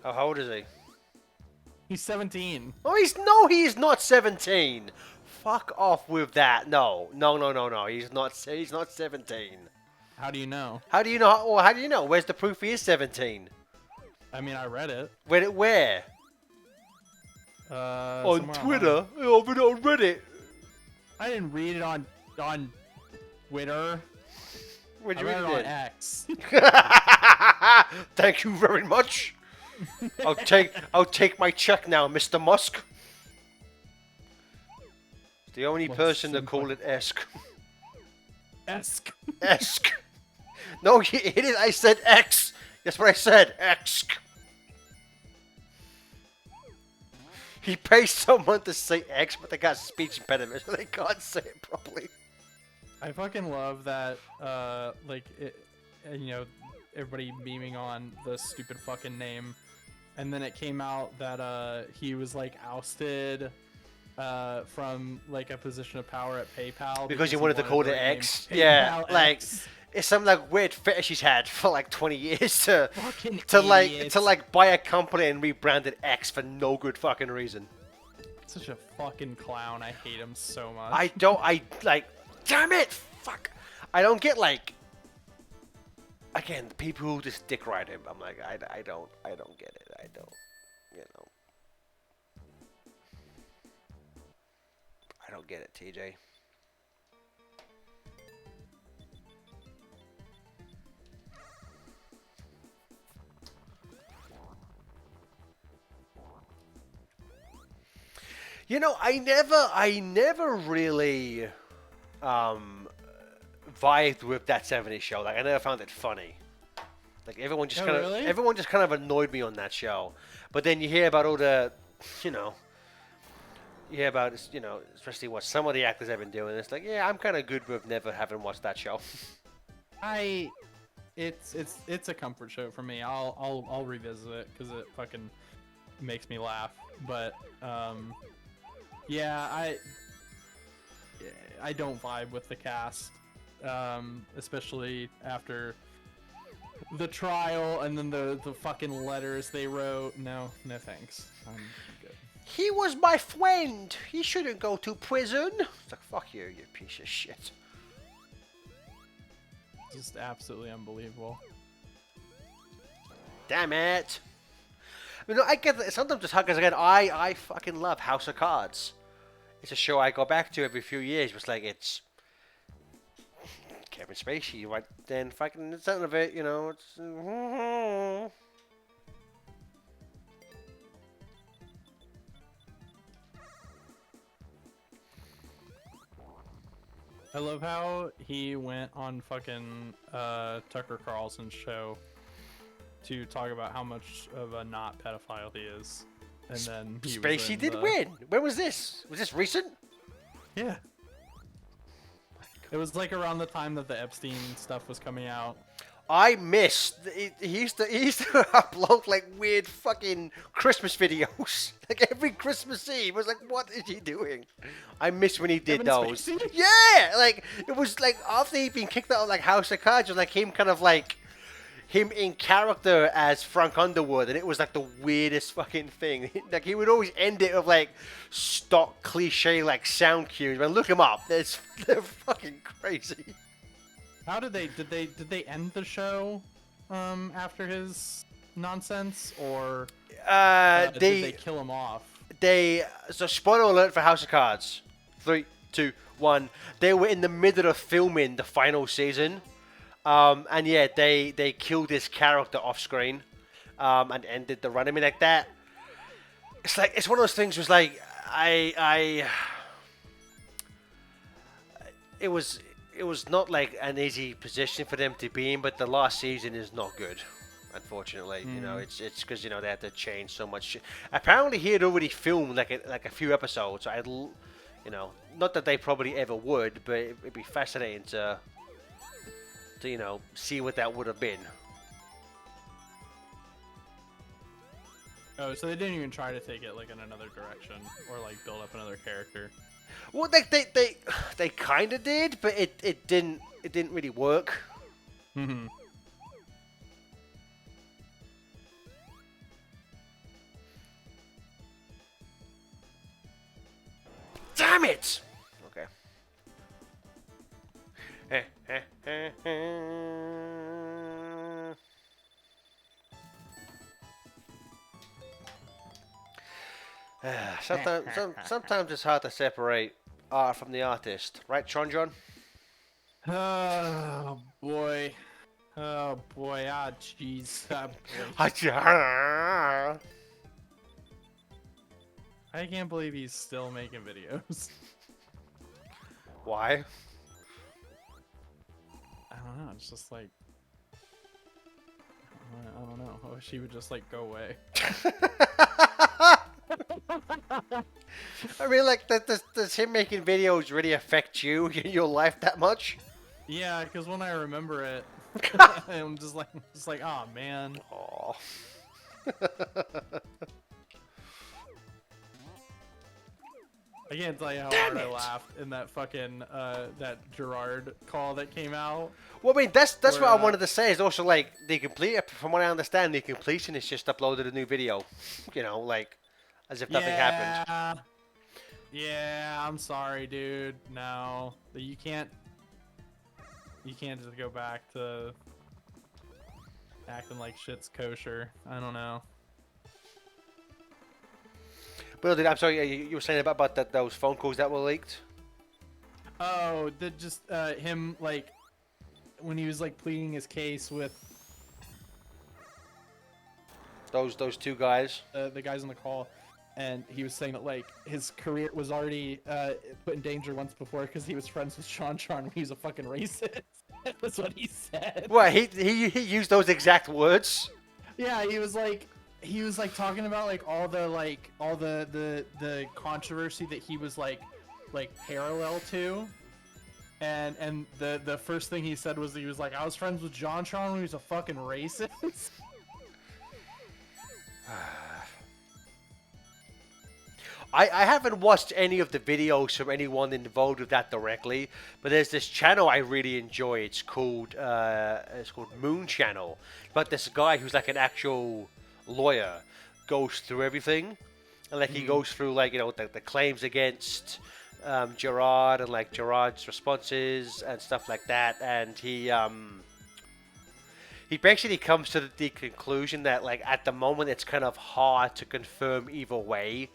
Oh, how old is he? He's 17. Oh, he's not 17. Fuck off with that. No. He's not 17. How do you know? How do you know? Well, how do you know? Where's the proof he is 17? I mean, I read it. Where? On somewhere Twitter? Oh, but on Reddit. I didn't read it on Twitter. Where'd I you read it read on it? X. Thank you very much. I'll take my check now, Mr. Musk. The only What's person to some call it Esk. Esk. Esk. No, it is. I said X. That's what I said. Esk. He pays someone to say X, but they got speech impediment, so they can't say it properly. I fucking love that, and, you know, everybody memeing on the stupid fucking name. And then it came out that, he was, like, ousted, from, like, a position of power at PayPal. Because he wanted to call it rename X? PayPal Yeah, like, X. it's some, like, weird fetish he's had for, like, 20 years to, Fucking to, idiot. buy a company and rebrand it X for no good fucking reason. Such a fucking clown. I hate him so much. Damn it! Fuck! I don't get, like, again, the people who just dick ride him, I'm like, I don't get it. I don't, you know. I don't get it, TJ. You know, I never really vibed with that 70s show. Like, I never found it funny. Like, everyone just kind of annoyed me on that show. But then you hear about all the, you know, especially what some of the actors have been doing. It's like, yeah, I'm kind of good with never having watched that show. It's a comfort show for me. I'll revisit it because it fucking makes me laugh. But yeah, I don't vibe with the cast, especially after the trial and then the fucking letters they wrote. No thanks. I'm good. He was my friend. He shouldn't go to prison. It's like, fuck you, you piece of shit. Just absolutely unbelievable. Damn it. You know, I get that. Sometimes it's hard because, again, I fucking love House of Cards. It's a show I go back to every few years. It's like, it's Kevin Spacey, right? Then fucking the center of it, you know, it's... I love how he went on fucking Tucker Carlson's show to talk about how much of a not pedophile he is. And then he was Spacey in did win. When was this? Was this recent? Yeah. It was like around the time that the Epstein stuff was coming out. I missed. He used to upload like weird fucking Christmas videos. Like every Christmas Eve. I was like, what is he doing? I missed when he did Kevin those. Spacey? Yeah, like it was like after he'd been kicked out of like House of Cards, it was like him kind of like him in character as Frank Underwood, and it was like the weirdest fucking thing. Like he would always end it with like stock cliche like sound cues. Man, look him up. They're fucking crazy. How did they end the show after his nonsense, or did they kill him off? So spoiler alert for House of Cards. 3, 2, 1. They were in the middle of filming the final season. And yeah, they killed this character off screen, and ended the run. I mean, like that. It's like it's one of those things. Was like it was not like an easy position for them to be in, but the last season is not good. Unfortunately, you know, it's because you know they had to change so much. Apparently, he had already filmed like a few episodes. You know, not that they probably ever would, but it'd be fascinating to you know, see what that would have been. Oh, so they didn't even try to take it like in another direction or like build up another character. Well, they kind of did, but it didn't it didn't really work. Mm-hmm. Damn it! Okay. Sometimes it's hard to separate art from the artist, right, Tronjon? Oh boy. Oh boy. Ah, jeez. Ah, boy. I can't believe he's still making videos. Why? I don't know. It's just like I don't know. I wish he would just like go away. I mean, like, does him making videos really affect you in your life that much? Yeah, because when I remember it, I'm just like, oh man. Aw. I can't tell you how Damn hard I it! laughed in that fucking that Gerard call that came out. Well, I mean, that's Where, what I wanted to say. Is also like from what I understand, the completion is just uploaded a new video. You know, like as if nothing happened. Yeah, I'm sorry, dude. No, you can't just go back to acting like shit's kosher. I don't know. But I'm sorry, you were saying about those phone calls that were leaked. Oh, just him like when he was like pleading his case with Those two guys. the guys on the call, and he was saying that like his career was already put in danger once before because he was friends with Sean Tron when he was a fucking racist. That's what he said. What he used those exact words. Yeah, he was like talking about like all the controversy that he was like parallel to. And the first thing he said was he was like, I was friends with John Tron when he was a fucking racist. I haven't watched any of the videos from anyone involved with that directly, but there's this channel I really enjoy. It's called Moon Channel. But this guy who's like an actual lawyer goes through everything, and like he goes through like the claims against Gerard and like Gerard's responses and stuff like that, and he basically comes to the conclusion that like at the moment it's kind of hard to confirm either way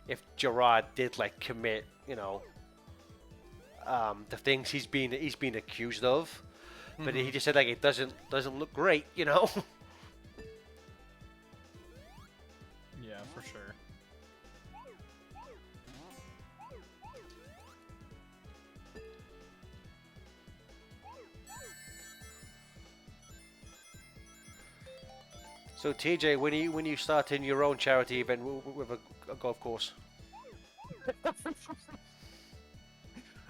if Gerard did like commit, the things he's been accused of, but he just said like it doesn't look great, Yeah, for sure. So TJ, when you starting your own charity event with a golf course?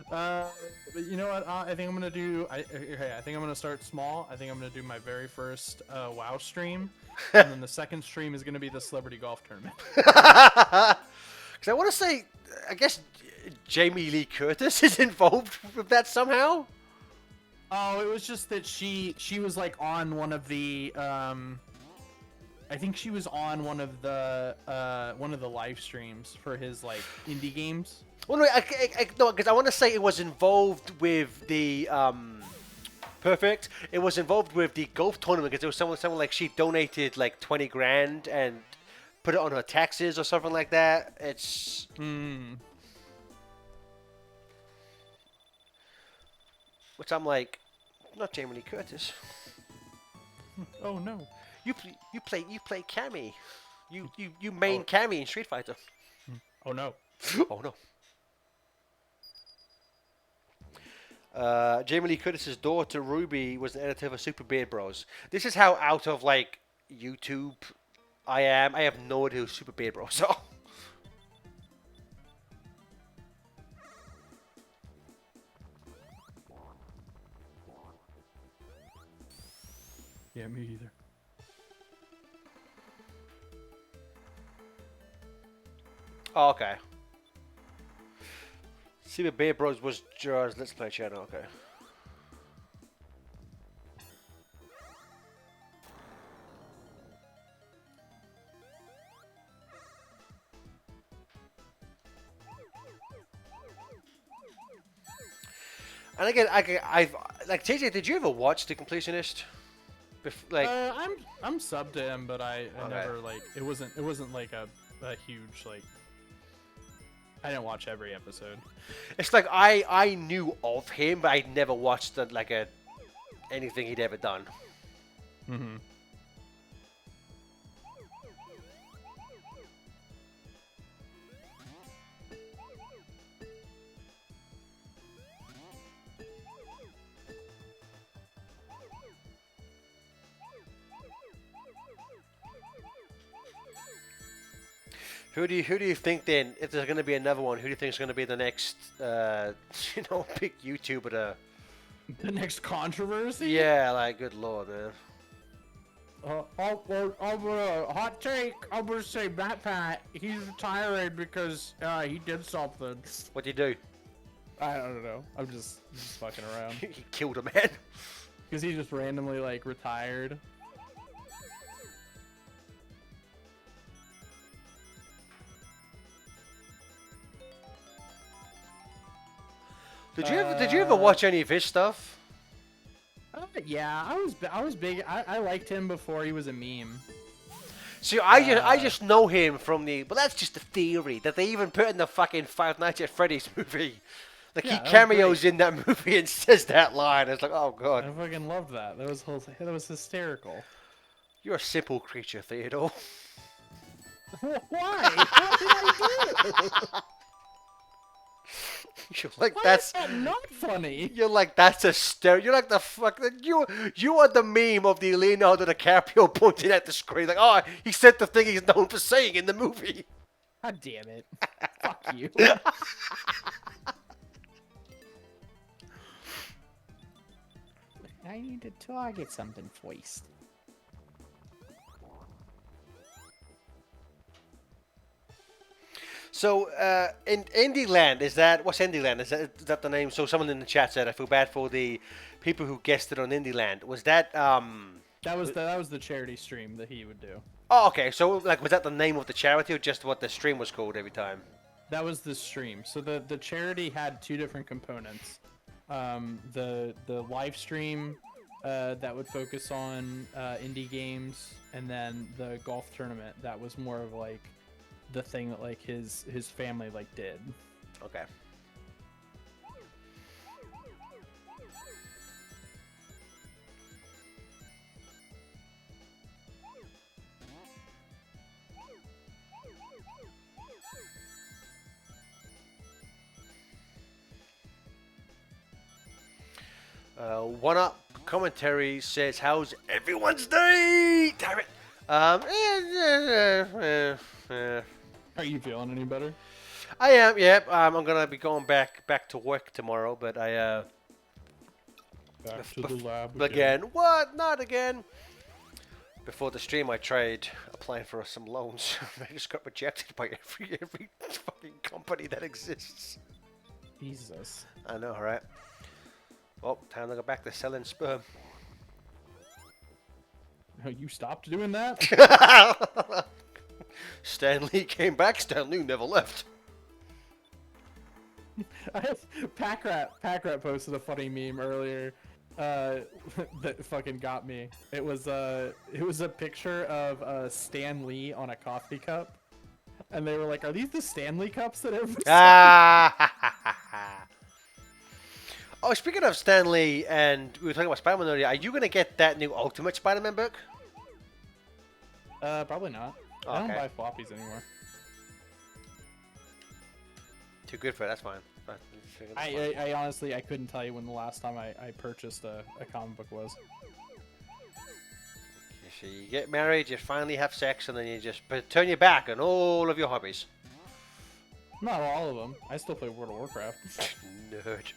But you know what? I think I'm gonna do. I think I'm gonna start small. I think I'm gonna do my very first WoW stream, and then the second stream is gonna be the celebrity golf tournament. Because I want to say, I guess Jamie Lee Curtis is involved with that somehow. Oh, it was just that she was like on one of the I think she was on one of the live streams for his like indie games. Well, no, no, because I want to say it was involved with the perfect. It was involved with the golf tournament because there was someone like she donated like 20 grand and put it on her taxes or something like that. It's which I'm like, not Jamie Lee Curtis. Oh no. You play Cammy. You main Cammy in Street Fighter. Oh no. Oh no. Jamie Lee Curtis's daughter Ruby was the editor for Super Beard Bros. This is how out of like YouTube I am. I have no idea who Super Beard Bros are. Yeah, me either. Oh, okay. Super Beard Bros was Gerard's Let's Play channel. Okay. And again, I've like TJ. Did you ever watch The Completionist? Like, I'm subbed to him, but I Okay. never like it wasn't like a huge like. I didn't watch every episode. it's like I knew of him, but I'd never watched anything he'd ever done. Mm-hmm. Who do you think then, if there's going to be another one, who do you think is going to be the next, big YouTuber to? The next controversy? Yeah, like, good lord, man. Hot take. I'm gonna say Matt Pat. He's retiring because he did something. What do you do? I don't know. I'm just fucking around. He killed a man. Because he just randomly like retired. Did you ever watch any of his stuff? Yeah, I was big. I liked him before he was a meme. See, I just know him from but that's just a theory that they even put in the fucking Five Nights at Freddy's movie. Like, Yeah, that he was cameos in that movie and says that line. It's like, oh god, I fucking loved that. That was hysterical. you're a simple creature, Theodore. Why? What did I do? You're like, Why that's is that not funny? You're like, that's a You're like the fuck. You are the meme of the Leonardo DiCaprio pointing at the screen, like, oh, he said the thing he's known for saying in the movie. God damn it! Fuck you. I need to target something first. So, in Indie Land, what's Indie Land? Is that the name? So someone in the chat said, I feel bad for the people who guessed it on Indie Land. Was that That was the charity stream that he would do. Oh, okay. So, like, was that the name of the charity, or just what the stream was called every time? That was the stream. So the charity had two different components. The live stream that would focus on indie games, and then the golf tournament that was more of like the thing that like his family like did. Okay. One Up Commentary says, how's everyone's day? Damn it. Are you feeling any better? I am, yeah. I'm going to be going back to work tomorrow, but Back to the lab again. What? Not again. Before the stream, I tried applying for some loans. I just got rejected by every fucking company that exists. Jesus. I know, right? Well, time to go back to selling sperm. You stopped doing that? Stan Lee came back. Stan Lee never left. Packrat posted a funny meme earlier that fucking got me. It was a picture of Stan Lee on a coffee cup, and they were like, "Are these the Stanley cups that everyone's?" Oh, speaking of Stan Lee, and we were talking about Spider-Man earlier, are you gonna get that new Ultimate Spider-Man book? Probably not. I don't Okay. buy floppies anymore. Too good for it. That's fine. I honestly I couldn't tell you when the last time I purchased a comic book was. So you get married, you finally have sex, and then you just turn your back on all of your hobbies. Not all of them. I still play World of Warcraft. Nerd.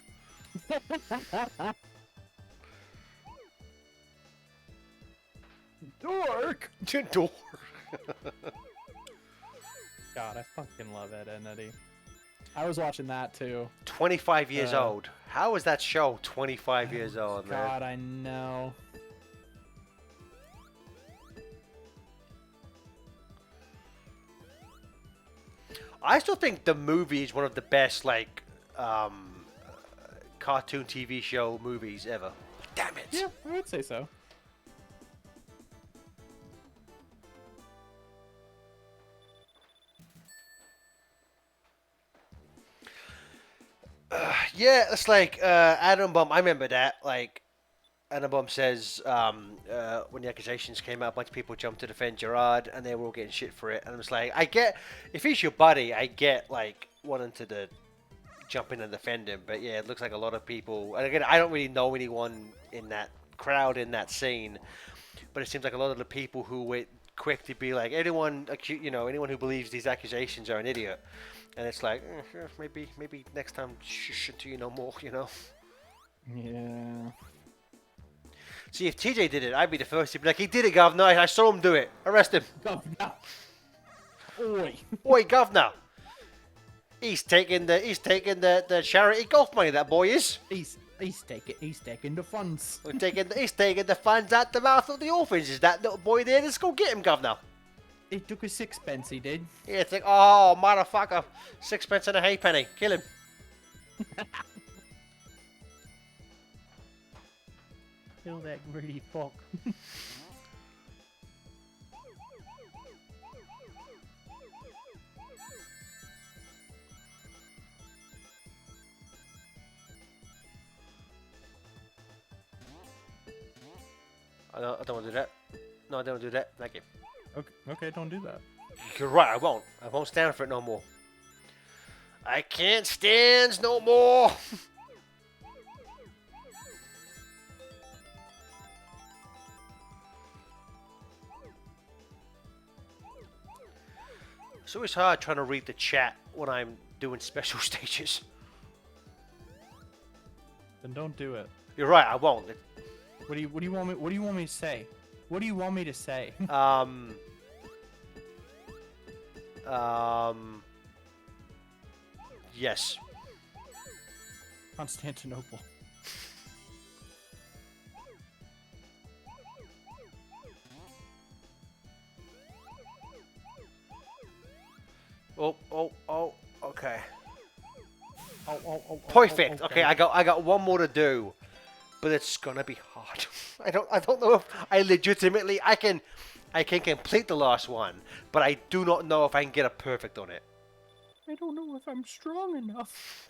Dork! Dork. God, I fucking love Ed, Edd n Eddy. I was watching that too. 25 years old. How is that show 25 years old, man? God, I know. I still think the movie is one of the best, like, cartoon TV show movies ever. Damn it! Yeah, I would say so. Yeah, it's like Adam Bomb. I remember that. Like Adam Bomb says, when the accusations came out, a bunch of people jumped to defend Gerard, and they were all getting shit for it. And I was like, I get if he's your buddy, I get like wanting to jump in and defend him. But yeah, it looks like a lot of people. And again, I don't really know anyone in that crowd in that scene, but it seems like a lot of the people who were quick to be like, anyone who believes these accusations are an idiot. And it's like, maybe next time shouldn't you know more, you know? Yeah. See, if TJ did it, I'd be the first to be like, he did it, governor. I saw him do it. Arrest him. Governor. Oi. Oi, governor. He's taking the charity golf money. That boy is. He's taking the funds. He's taking the funds out the mouth of the orphans. Is that little boy there? Let's go get him, governor. He took a sixpence, he did. Yeah, it's like, oh, motherfucker. 6 pence and a halfpenny. Kill him. Kill that greedy fuck. I don't want to do that. No, I don't want to do that. Thank you. Okay, don't do that. You're right, I won't. I won't stand for it no more. I can't stand no more. It's always hard trying to read the chat when I'm doing special stages. Then don't do it. You're right, I won't. What do you want me to say? What do you want me to say? Yes. Constantinople. Oh, okay. Oh, Perfect. Okay, I got one more to do, but it's gonna be hard. I don't know if I legitimately I can complete the last one, but I do not know if I can get a perfect on it. I don't know if I'm strong enough.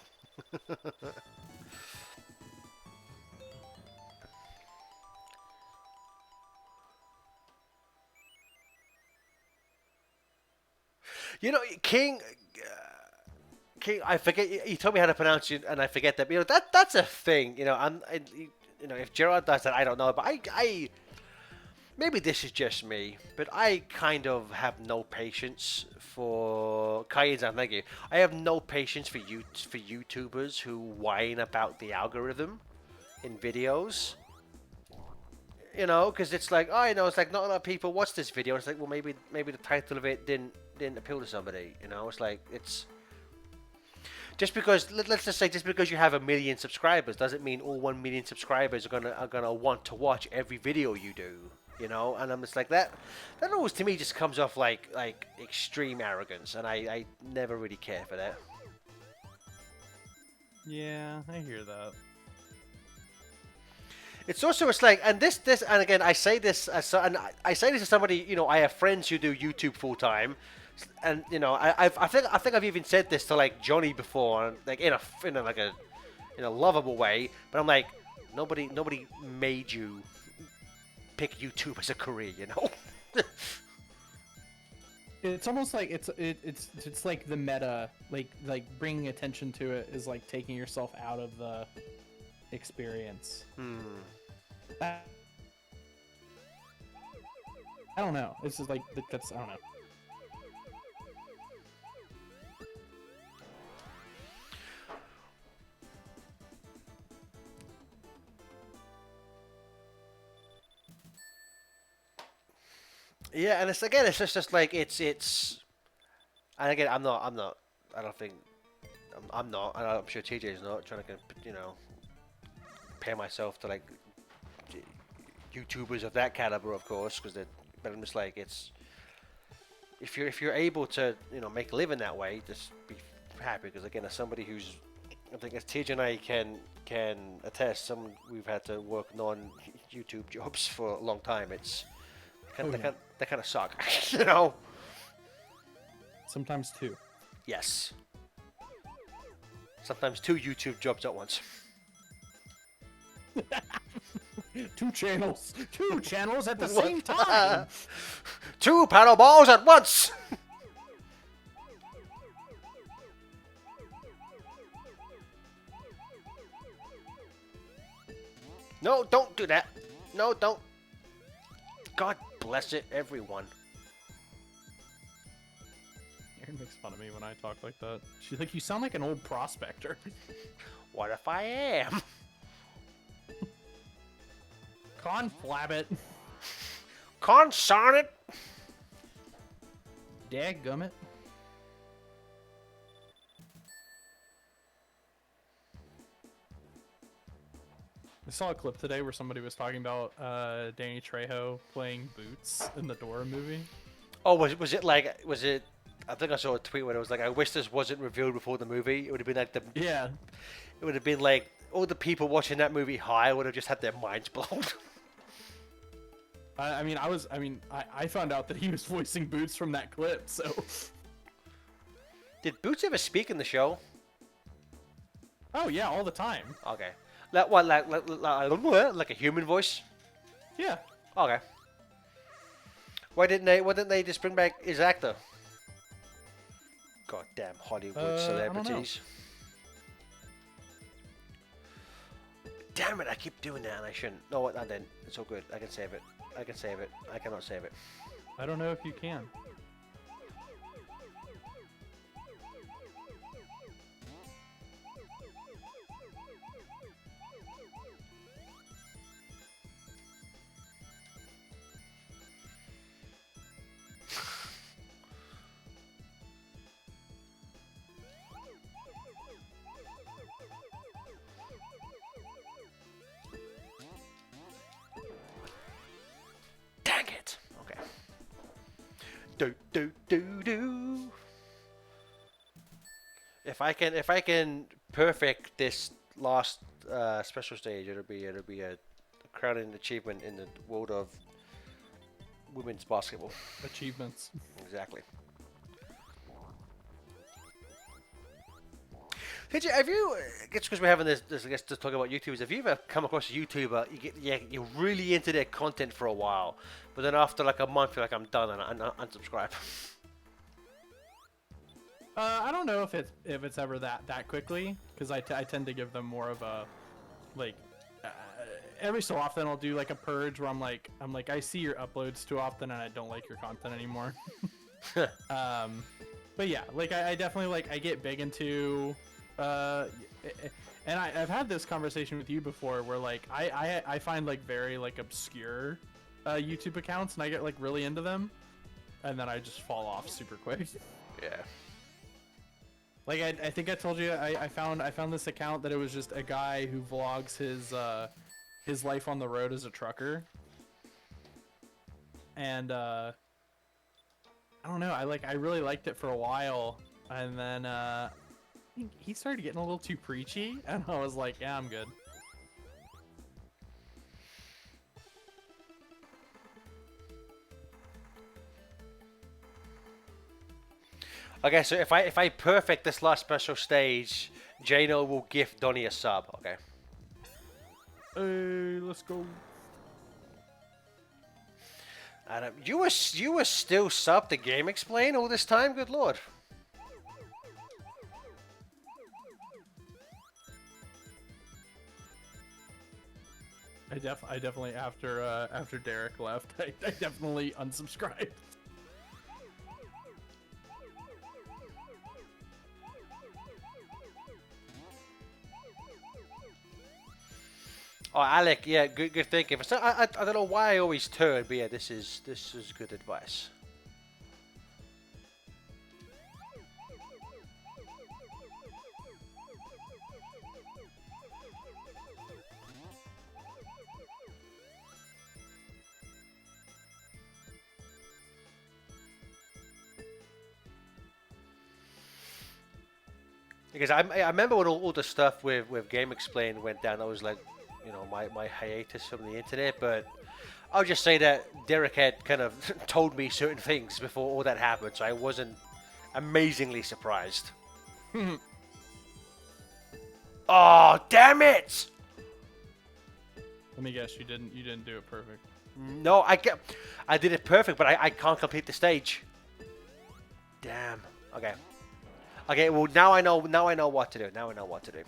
You know, King, I forget. He told me how to pronounce it, and I forget that. You know, that's a thing. You know, if Gerard does that, I don't know. But I maybe this is just me, but I kind of have no patience for Kaizen. Thank you. I have no patience for YouTubers who whine about the algorithm in videos. You know, because it's like, oh, you know, it's like not a lot of people watch this video. It's like, well, maybe the title of it didn't appeal to somebody. You know, it's like it's just because let's just say just because you have 1 million subscribers doesn't mean all 1 million subscribers are gonna want to watch every video you do. You know, and I'm just like that always to me just comes off like extreme arrogance, and I never really care for that. Yeah, I hear that. It's also it's like, and this and again I say this and I say this to somebody, you know, I have friends who do YouTube full time, and you know I think I've even said this to like Johnny before, like in a lovable way, but I'm like nobody made you pick YouTube as a career, you know. It's almost like it's like the meta, like bringing attention to it is like taking yourself out of the experience. I don't know. It's just like that's I don't know. Yeah, and it's again, it's just like it's. And again, I'm not. I don't think. I'm not. And I'm sure TJ's not trying to, you know, compare myself to like YouTubers of that caliber, of course, because they're. But I'm just like it's. If you're able to, you know, make a living that way, just be happy. Because again, as somebody who's I think as TJ and I can attest, some we've had to work non YouTube jobs for a long time. It's they kind of suck, you know. Sometimes two. Yes. Sometimes two YouTube jobs at once. Two channels at the same time. Two paddle balls at once. No, don't do that. No, don't. God bless it, everyone. Erin makes fun of me when I talk like that. She's like, you sound like an old prospector. What if I am? Conflab it. Consarn it. Dadgummit. I saw a clip today where somebody was talking about Danny Trejo playing Boots in the Dora movie. Oh, was it like, was it, I think I saw a tweet where it was like, I wish this wasn't revealed before the movie. It would have been like Yeah. It would have been like, all the people watching that movie high would have just had their minds blown. I found out that he was voicing Boots from that clip, so. Did Boots ever speak in the show? Oh yeah, all the time. Okay. Like a human voice? Yeah. Okay. Why didn't they just bring back his actor? Goddamn Hollywood celebrities. Damn it, I keep doing that and I shouldn't. No, what? I didn't. It's all good. I can save it. I can save it. I cannot save it. I don't know if you can. Dang it. Okay. Do. If I can perfect this last special stage, it'll be a crowning achievement in the world of women's basketball. Achievements. Exactly. Have you? It's because we're having this I guess, to talk about YouTubers. Have you ever come across a YouTuber? You're really into their content for a while, but then after like a month, you're like, I'm done, and I unsubscribe. I don't know if it's ever that quickly, because I tend to give them more of a, like, every so often I'll do like a purge where I'm like I see your uploads too often and I don't like your content anymore. But yeah, like I definitely like I get big into, and I've had this conversation with you before where like I find like very like obscure YouTube accounts and I get like really into them, and then I just fall off super quick. Yeah. Like I think I told you I found this account that it was just a guy who vlogs his life on the road as a trucker, and I don't know, I really liked it for a while, and then he started getting a little too preachy, and I was like, yeah, I'm good. Okay, so if I perfect this last special stage, Jano will gift Donnie a sub. Okay. Hey, let's go. Adam, you were still sub to Game Explain all this time? Good lord. I definitely after Derek left, I definitely unsubscribed. Oh, Alec, yeah, good thinking. I don't know why I always turn, but yeah, this is good advice. Because I remember when all the stuff with Game Explain went down, I was like, you know, my hiatus from the internet. But I'll just say that Derek had kind of told me certain things before all that happened, so I wasn't amazingly surprised. Oh, damn it! Let me guess, you didn't do it perfect. No, I did it perfect, but I can't complete the stage. Damn. Okay. Okay. Well, now I know. Now I know what to do. Now I know what to do.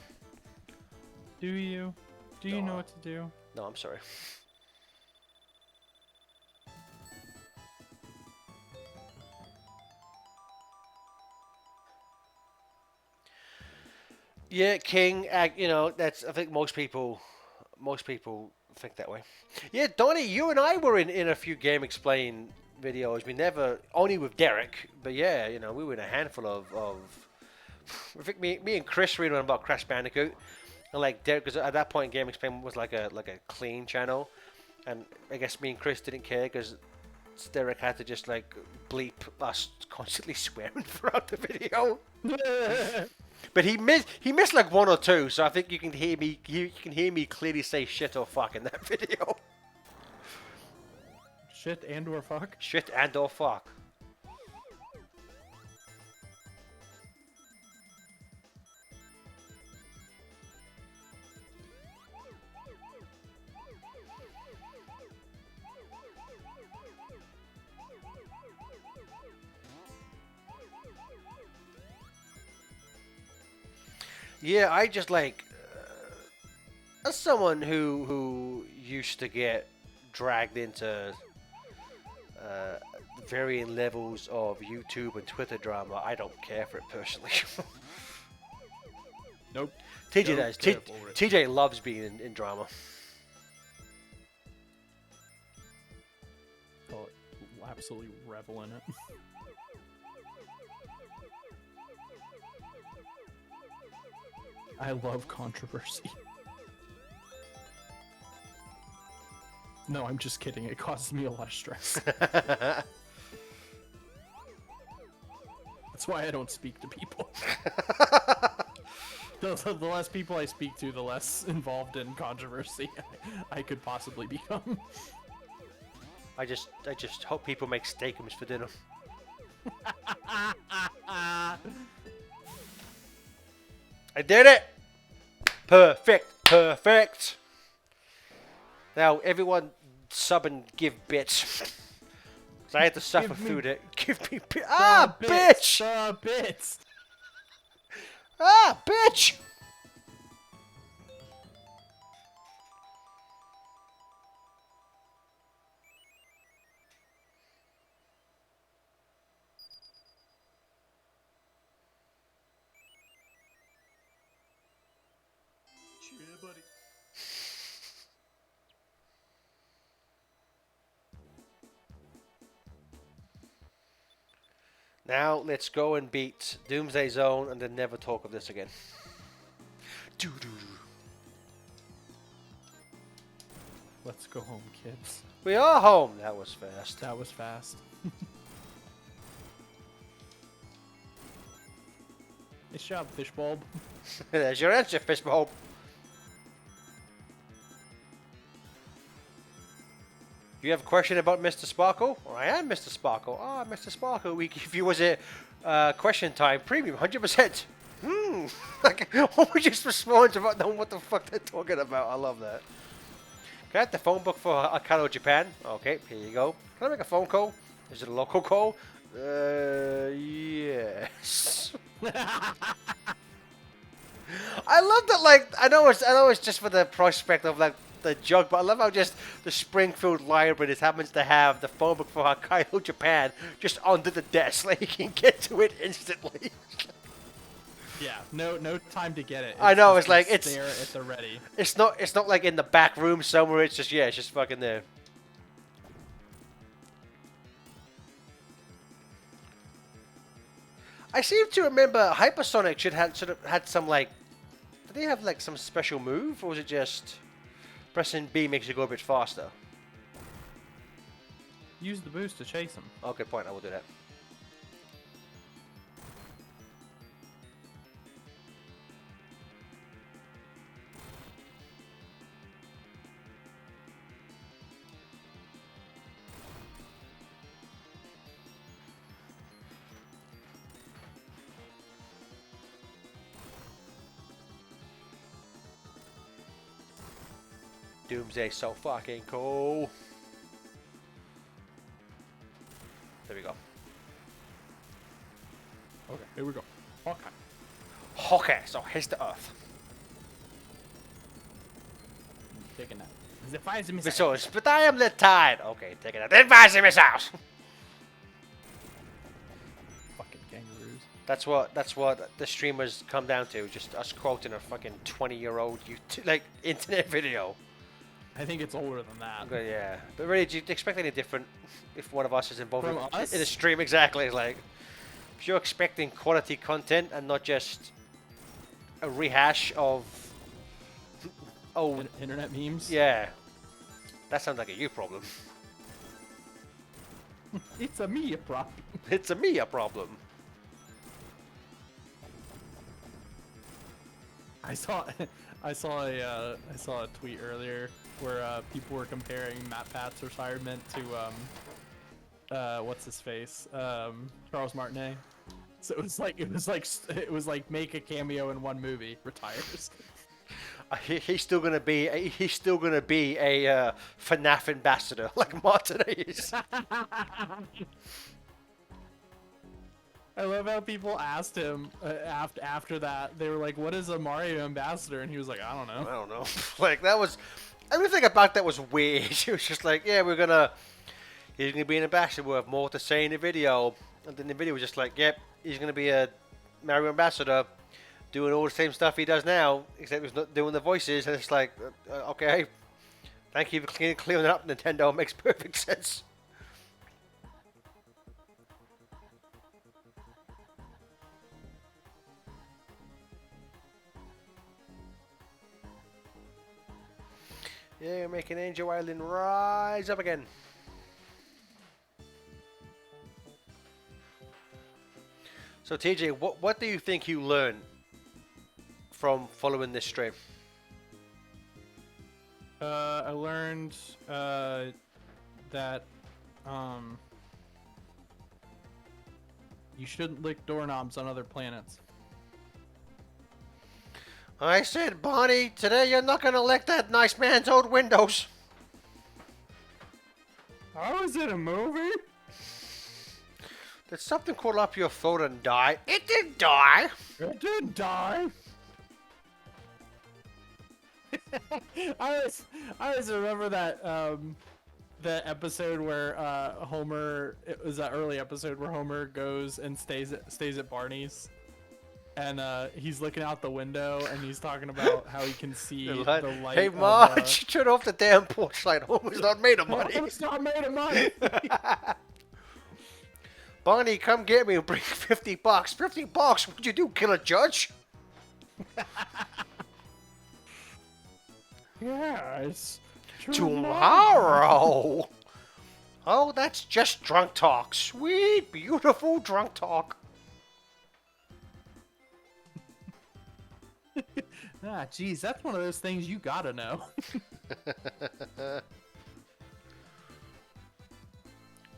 Do you? Do you know what to do? No, I'm sorry. Yeah, King. You know, that's. I think most people think that way. Yeah, Donnie, you and I were in a few Game Explain videos. We never only with Derek, but yeah, you know, we were in a handful of I think me and Chris were in one about Crash Bandicoot, and like Derek, because at that point Game Explain was like a clean channel, and I guess me and Chris didn't care because Derek had to just like bleep us constantly swearing throughout the video. But he missed like one or two, so I think you can hear me clearly say shit or fuck in that video. Shit and or fuck? Shit and or fuck. Yeah, I just like as someone who used to get dragged into varying levels of YouTube and Twitter drama, I don't care for it personally. Nope. TJ Don't does. care for it. TJ loves being in drama. I'll absolutely revel in it. I love controversy. No, I'm just kidding. It causes me a lot of stress. That's why I don't speak to people. The less people I speak to, the less involved in controversy I could possibly become. I just hope people make steakums for dinner. I did it! Perfect, perfect. Now everyone sub and give bits. 'Cause I had to suffer Give me- through it. Give me bitch! Bits! Ah, bitch! Yeah, buddy. Now let's go and beat Doomsday Zone and then never talk of this again. Let's go home, kids. We are home. That was fast. That was fast. Nice job, Fishbulb. There's your answer, Fishbowl. You have a question about Mr. Sparkle? Or I am Mr. Sparkle. Ah, Mr. Sparkle, we give you a question time premium, 100%. What would you just respond about knowing what the fuck they're talking about? I love that. Can I have the phone book for Hokkaido, Japan? Okay, here you go. Can I make a phone call? Is it a local call? Yes. I love that. Like, I know it's just for the prospect of like the joke, but I love how just the Springfield Library just happens to have the phone book for Hokkaido, Japan, just under the desk, like you can get to it instantly. Yeah, no time to get it. I know, just it's like, it's- there at the ready. It's not like in the back room somewhere. It's just fucking there. I seem to remember Hypersonic should have had some like. Did they have like some special move, or was it just pressing B makes you go a bit faster? Use the boost to chase him. Oh, good point. I will do that. Doomsday so fucking cool. There we go. Okay, here we go. Okay. Okay, so here's the Earth. Taking that. The fires and Missiles, but I am the tide. Okay, take it out. Then fires and missiles. Fucking kangaroos. That's what the streamers come down to. Just us quoting a fucking 20-year-old YouTube, like internet video. I think it's older than that. Okay, yeah, but really, do you expect any different if one of us is involved From in us? a stream? Exactly, like if you're expecting quality content and not just a rehash of Internet memes? yeah, that sounds like a you problem. It's a me problem. It's a me a problem. I saw a tweet earlier where people were comparing MatPat's retirement to what's his face, Charles Martinet. So it was like make a cameo in one movie, retires. He's still gonna be a FNAF ambassador like Martinet is. I love how people asked him after that. They were like, "What is a Mario ambassador?" And he was like, "I don't know." I don't know. Like that was everything about that was weird. It was just like, yeah, he's gonna be an ambassador. We'll have more to say in the video. And then the video was just like, yep, he's gonna be a Mario ambassador, doing all the same stuff he does now, except he's not doing the voices. And it's like, okay, thank you for clearing it up, Nintendo. It makes perfect sense. Yeah, you're making Angel Island rise up again. So TJ, what do you think you learned from following this stream? I learned that you shouldn't lick doorknobs on other planets. I said, Bonnie, today you're not gonna lick that nice man's old windows. I was in a movie. Did something crawl up your throat and die? It didn't die. It didn't die. I always remember that the episode where Homer, it was that early episode where Homer goes and stays at Barney's, and he's looking out the window and he's talking about how he can see the light. Hey, Marge, turn off the damn porch light. Homer's not made of money. Homer's not made of money. Barney, come get me and bring $50. $50? What'd you do, kill a judge? Yes. Tomorrow. Oh, that's just drunk talk. Sweet, beautiful drunk talk. Ah, geez, that's one of those things you gotta know.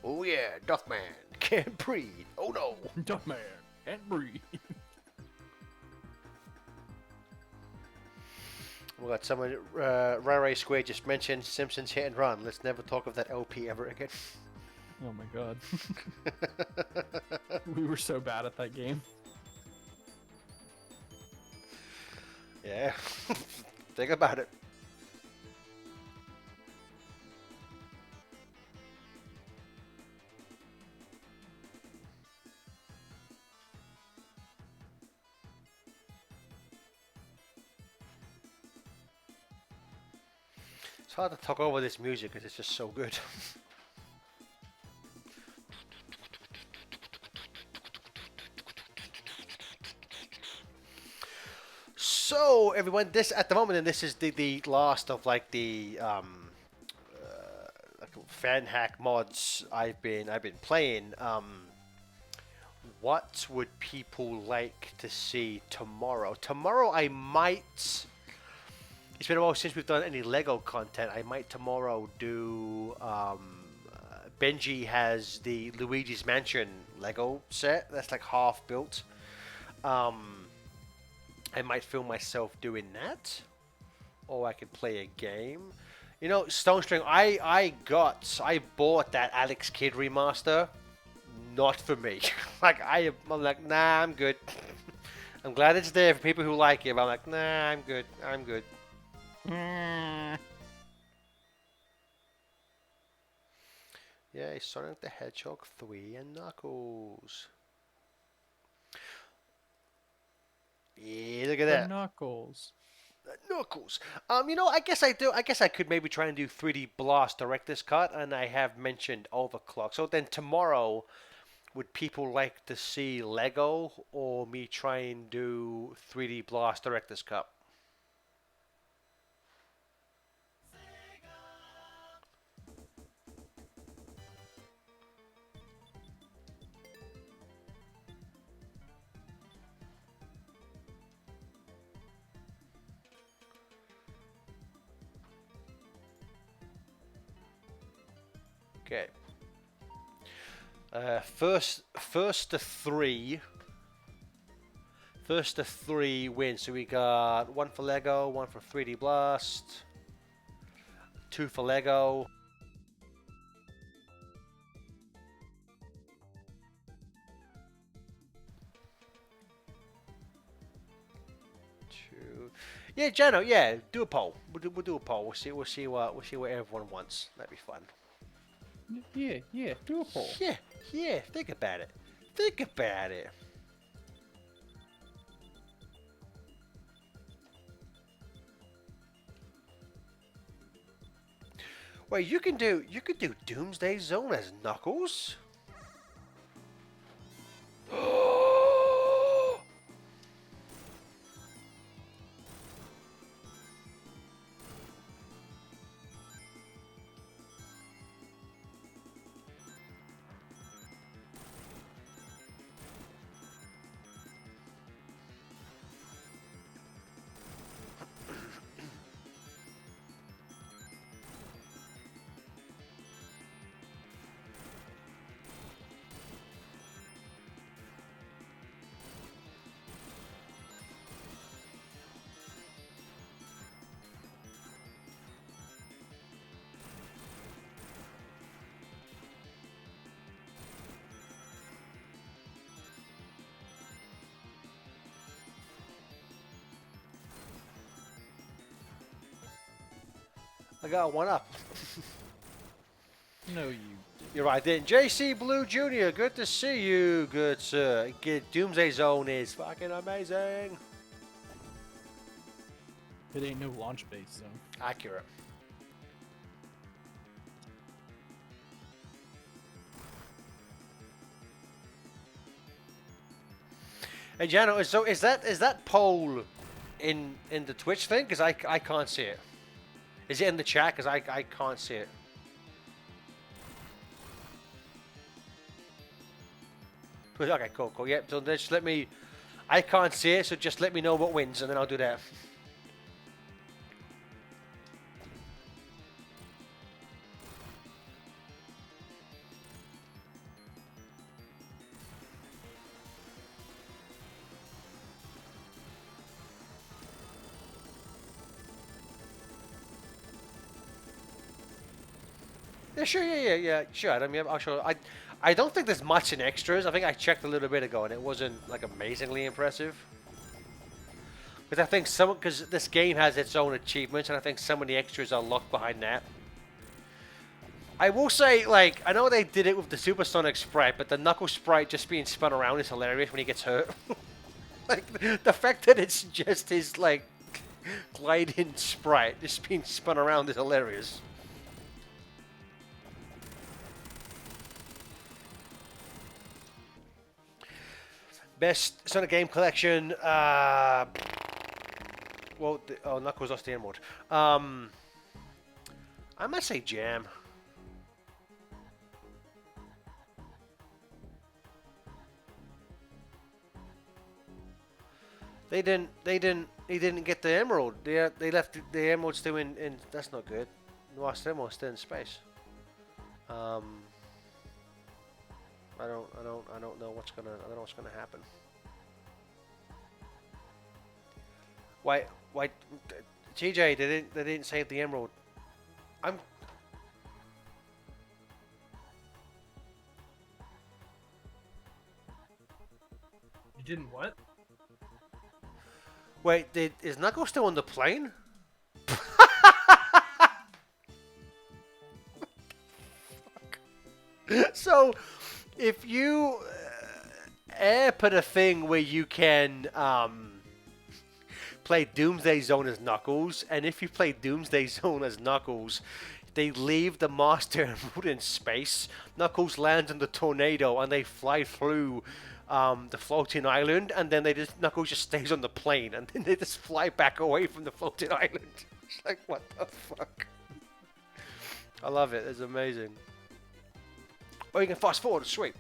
Oh yeah, Duckman can't breathe. Oh no. Duckman can't breathe. We got someone, Ray Square just mentioned Simpsons Hit and Run. Let's never talk of that LP ever again. Oh my god. We were so bad at that game. Yeah, think about it. It's hard to talk over this music because it's just so good. So everyone, this at the moment, and this is the last of like the like fan hack mods I've been playing. What would people like to see tomorrow? Tomorrow I might. It's been a while since we've done any Lego content. I might tomorrow do. Benji has the Luigi's Mansion Lego set that's like half built. I might film myself doing that, or I could play a game. You know, Stone String, I bought that Alex Kidd remaster, not for me. I'm like, nah, I'm good. I'm glad it's there for people who like it, but I'm like, nah, I'm good. I'm good. Mm. Yay, Sonic the Hedgehog 3 and Knuckles. Yeah, look at The that. Knuckles. Knuckles. You know, I guess I do. I guess I could maybe try and do 3D Blast Director's Cut, and I have mentioned Overclock. So then tomorrow, would people like to see Lego or me try and do 3D Blast Director's Cut? Okay. First to three. First to three wins. So we got one for Lego, one for 3D Blast, two for Lego. Two. Yeah, Jano. Yeah, do a poll. We'll do a poll. We'll see what everyone wants. That'd be fun. Yeah. Do a poll. Yeah. Think about it. Think about it. Wait, you could do Doomsday Zone as Knuckles? I got one up. No, you. You're right then. JC Blue Jr., good to see you, good sir. Doomsday Zone is fucking amazing. It ain't no launch base zone. Accurate. Hey Jano, so is that poll in the Twitch thing? Because I can't see it. Is it in the chat? Because I can't see it. Okay, cool. Yep. So just let me. I can't see it, so just let me know what wins, and then I'll do that. Yeah, sure. Yeah. Sure. I mean, I'll show. I don't think there's much in extras. I think I checked a little bit ago, and it wasn't like amazingly impressive. Because I think because this game has its own achievements, and I think some of the extras are locked behind that. I will say, like, I know they did it with the Supersonic sprite, but the Knuckles sprite just being spun around is hilarious when he gets hurt. Like, the fact that it's just his, like, gliding sprite just being spun around is hilarious. Best Sonic game collection, Knuckles lost the Emerald. I might say Jam. He didn't get the emerald. They left the emerald still in. That's not good. Lost emerald still in space. I don't know what's gonna happen. Why, TJ? They didn't save the emerald. I'm. You didn't what? Wait, is Knuckles still on the plane? So, if you put a thing where you can play Doomsday Zone as Knuckles, and if you play Doomsday Zone as Knuckles, they leave the Master Emerald in space. Knuckles lands in the tornado, and they fly through the floating island, and then Knuckles just stays on the plane, and then they just fly back away from the floating island. It's like, what the fuck? I love it. It's amazing. Oh, you can fast forward. Sweet.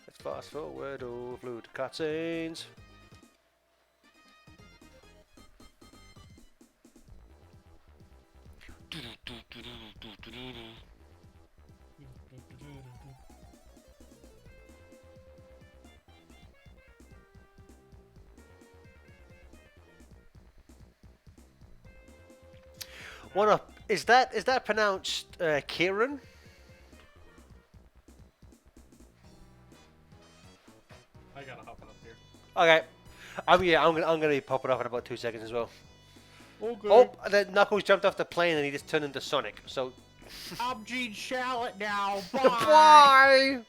Let's fast forward or through the cutscenes. What up? Is that pronounced Kieran? I gotta hop up here. Okay. I'm gonna be popping off in about 2 seconds as well. Okay. Oh, then Knuckles jumped off the plane and he just turned into Sonic. So I'm Gene Shalit now. Bye. bye.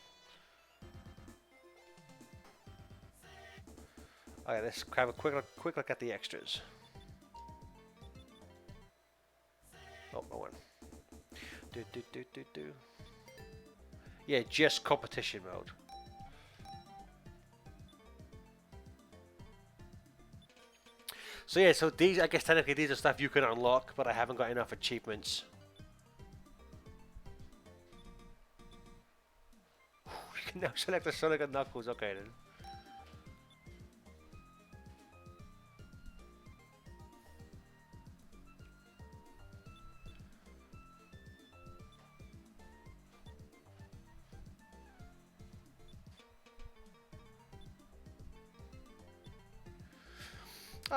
Okay, let's have a quick look at the extras. Oh, no one. Do. Yeah, just competition mode. So yeah, so these, I guess technically these are stuff you can unlock, but I haven't got enough achievements. You can now select the Sonic and Knuckles, okay then.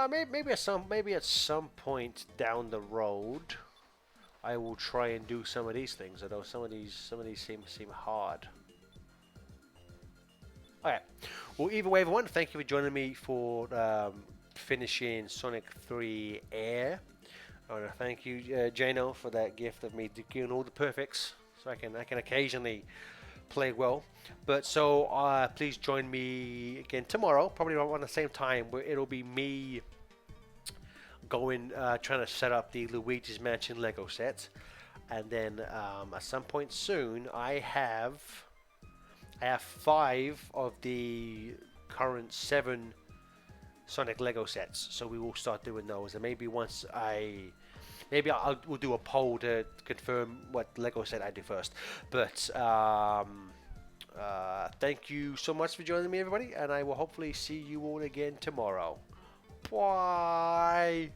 Maybe at some point down the road, I will try and do some of these things. Although some of these seem hard. Alright. Well, either way, everyone, thank you for joining me for finishing Sonic 3 Air. I want to thank you, Jano, for that gift of me doing all the perfects, so I can occasionally play well. But so please join me again tomorrow, probably around the same time, where it'll be me going trying to set up the Luigi's Mansion Lego set, and then at some point soon I have 5 of the current 7 Sonic Lego sets, so we will start doing those, and maybe we'll do a poll to confirm what Lego set I do first. But thank you so much for joining me, everybody, and I will hopefully see you all again tomorrow. Bye.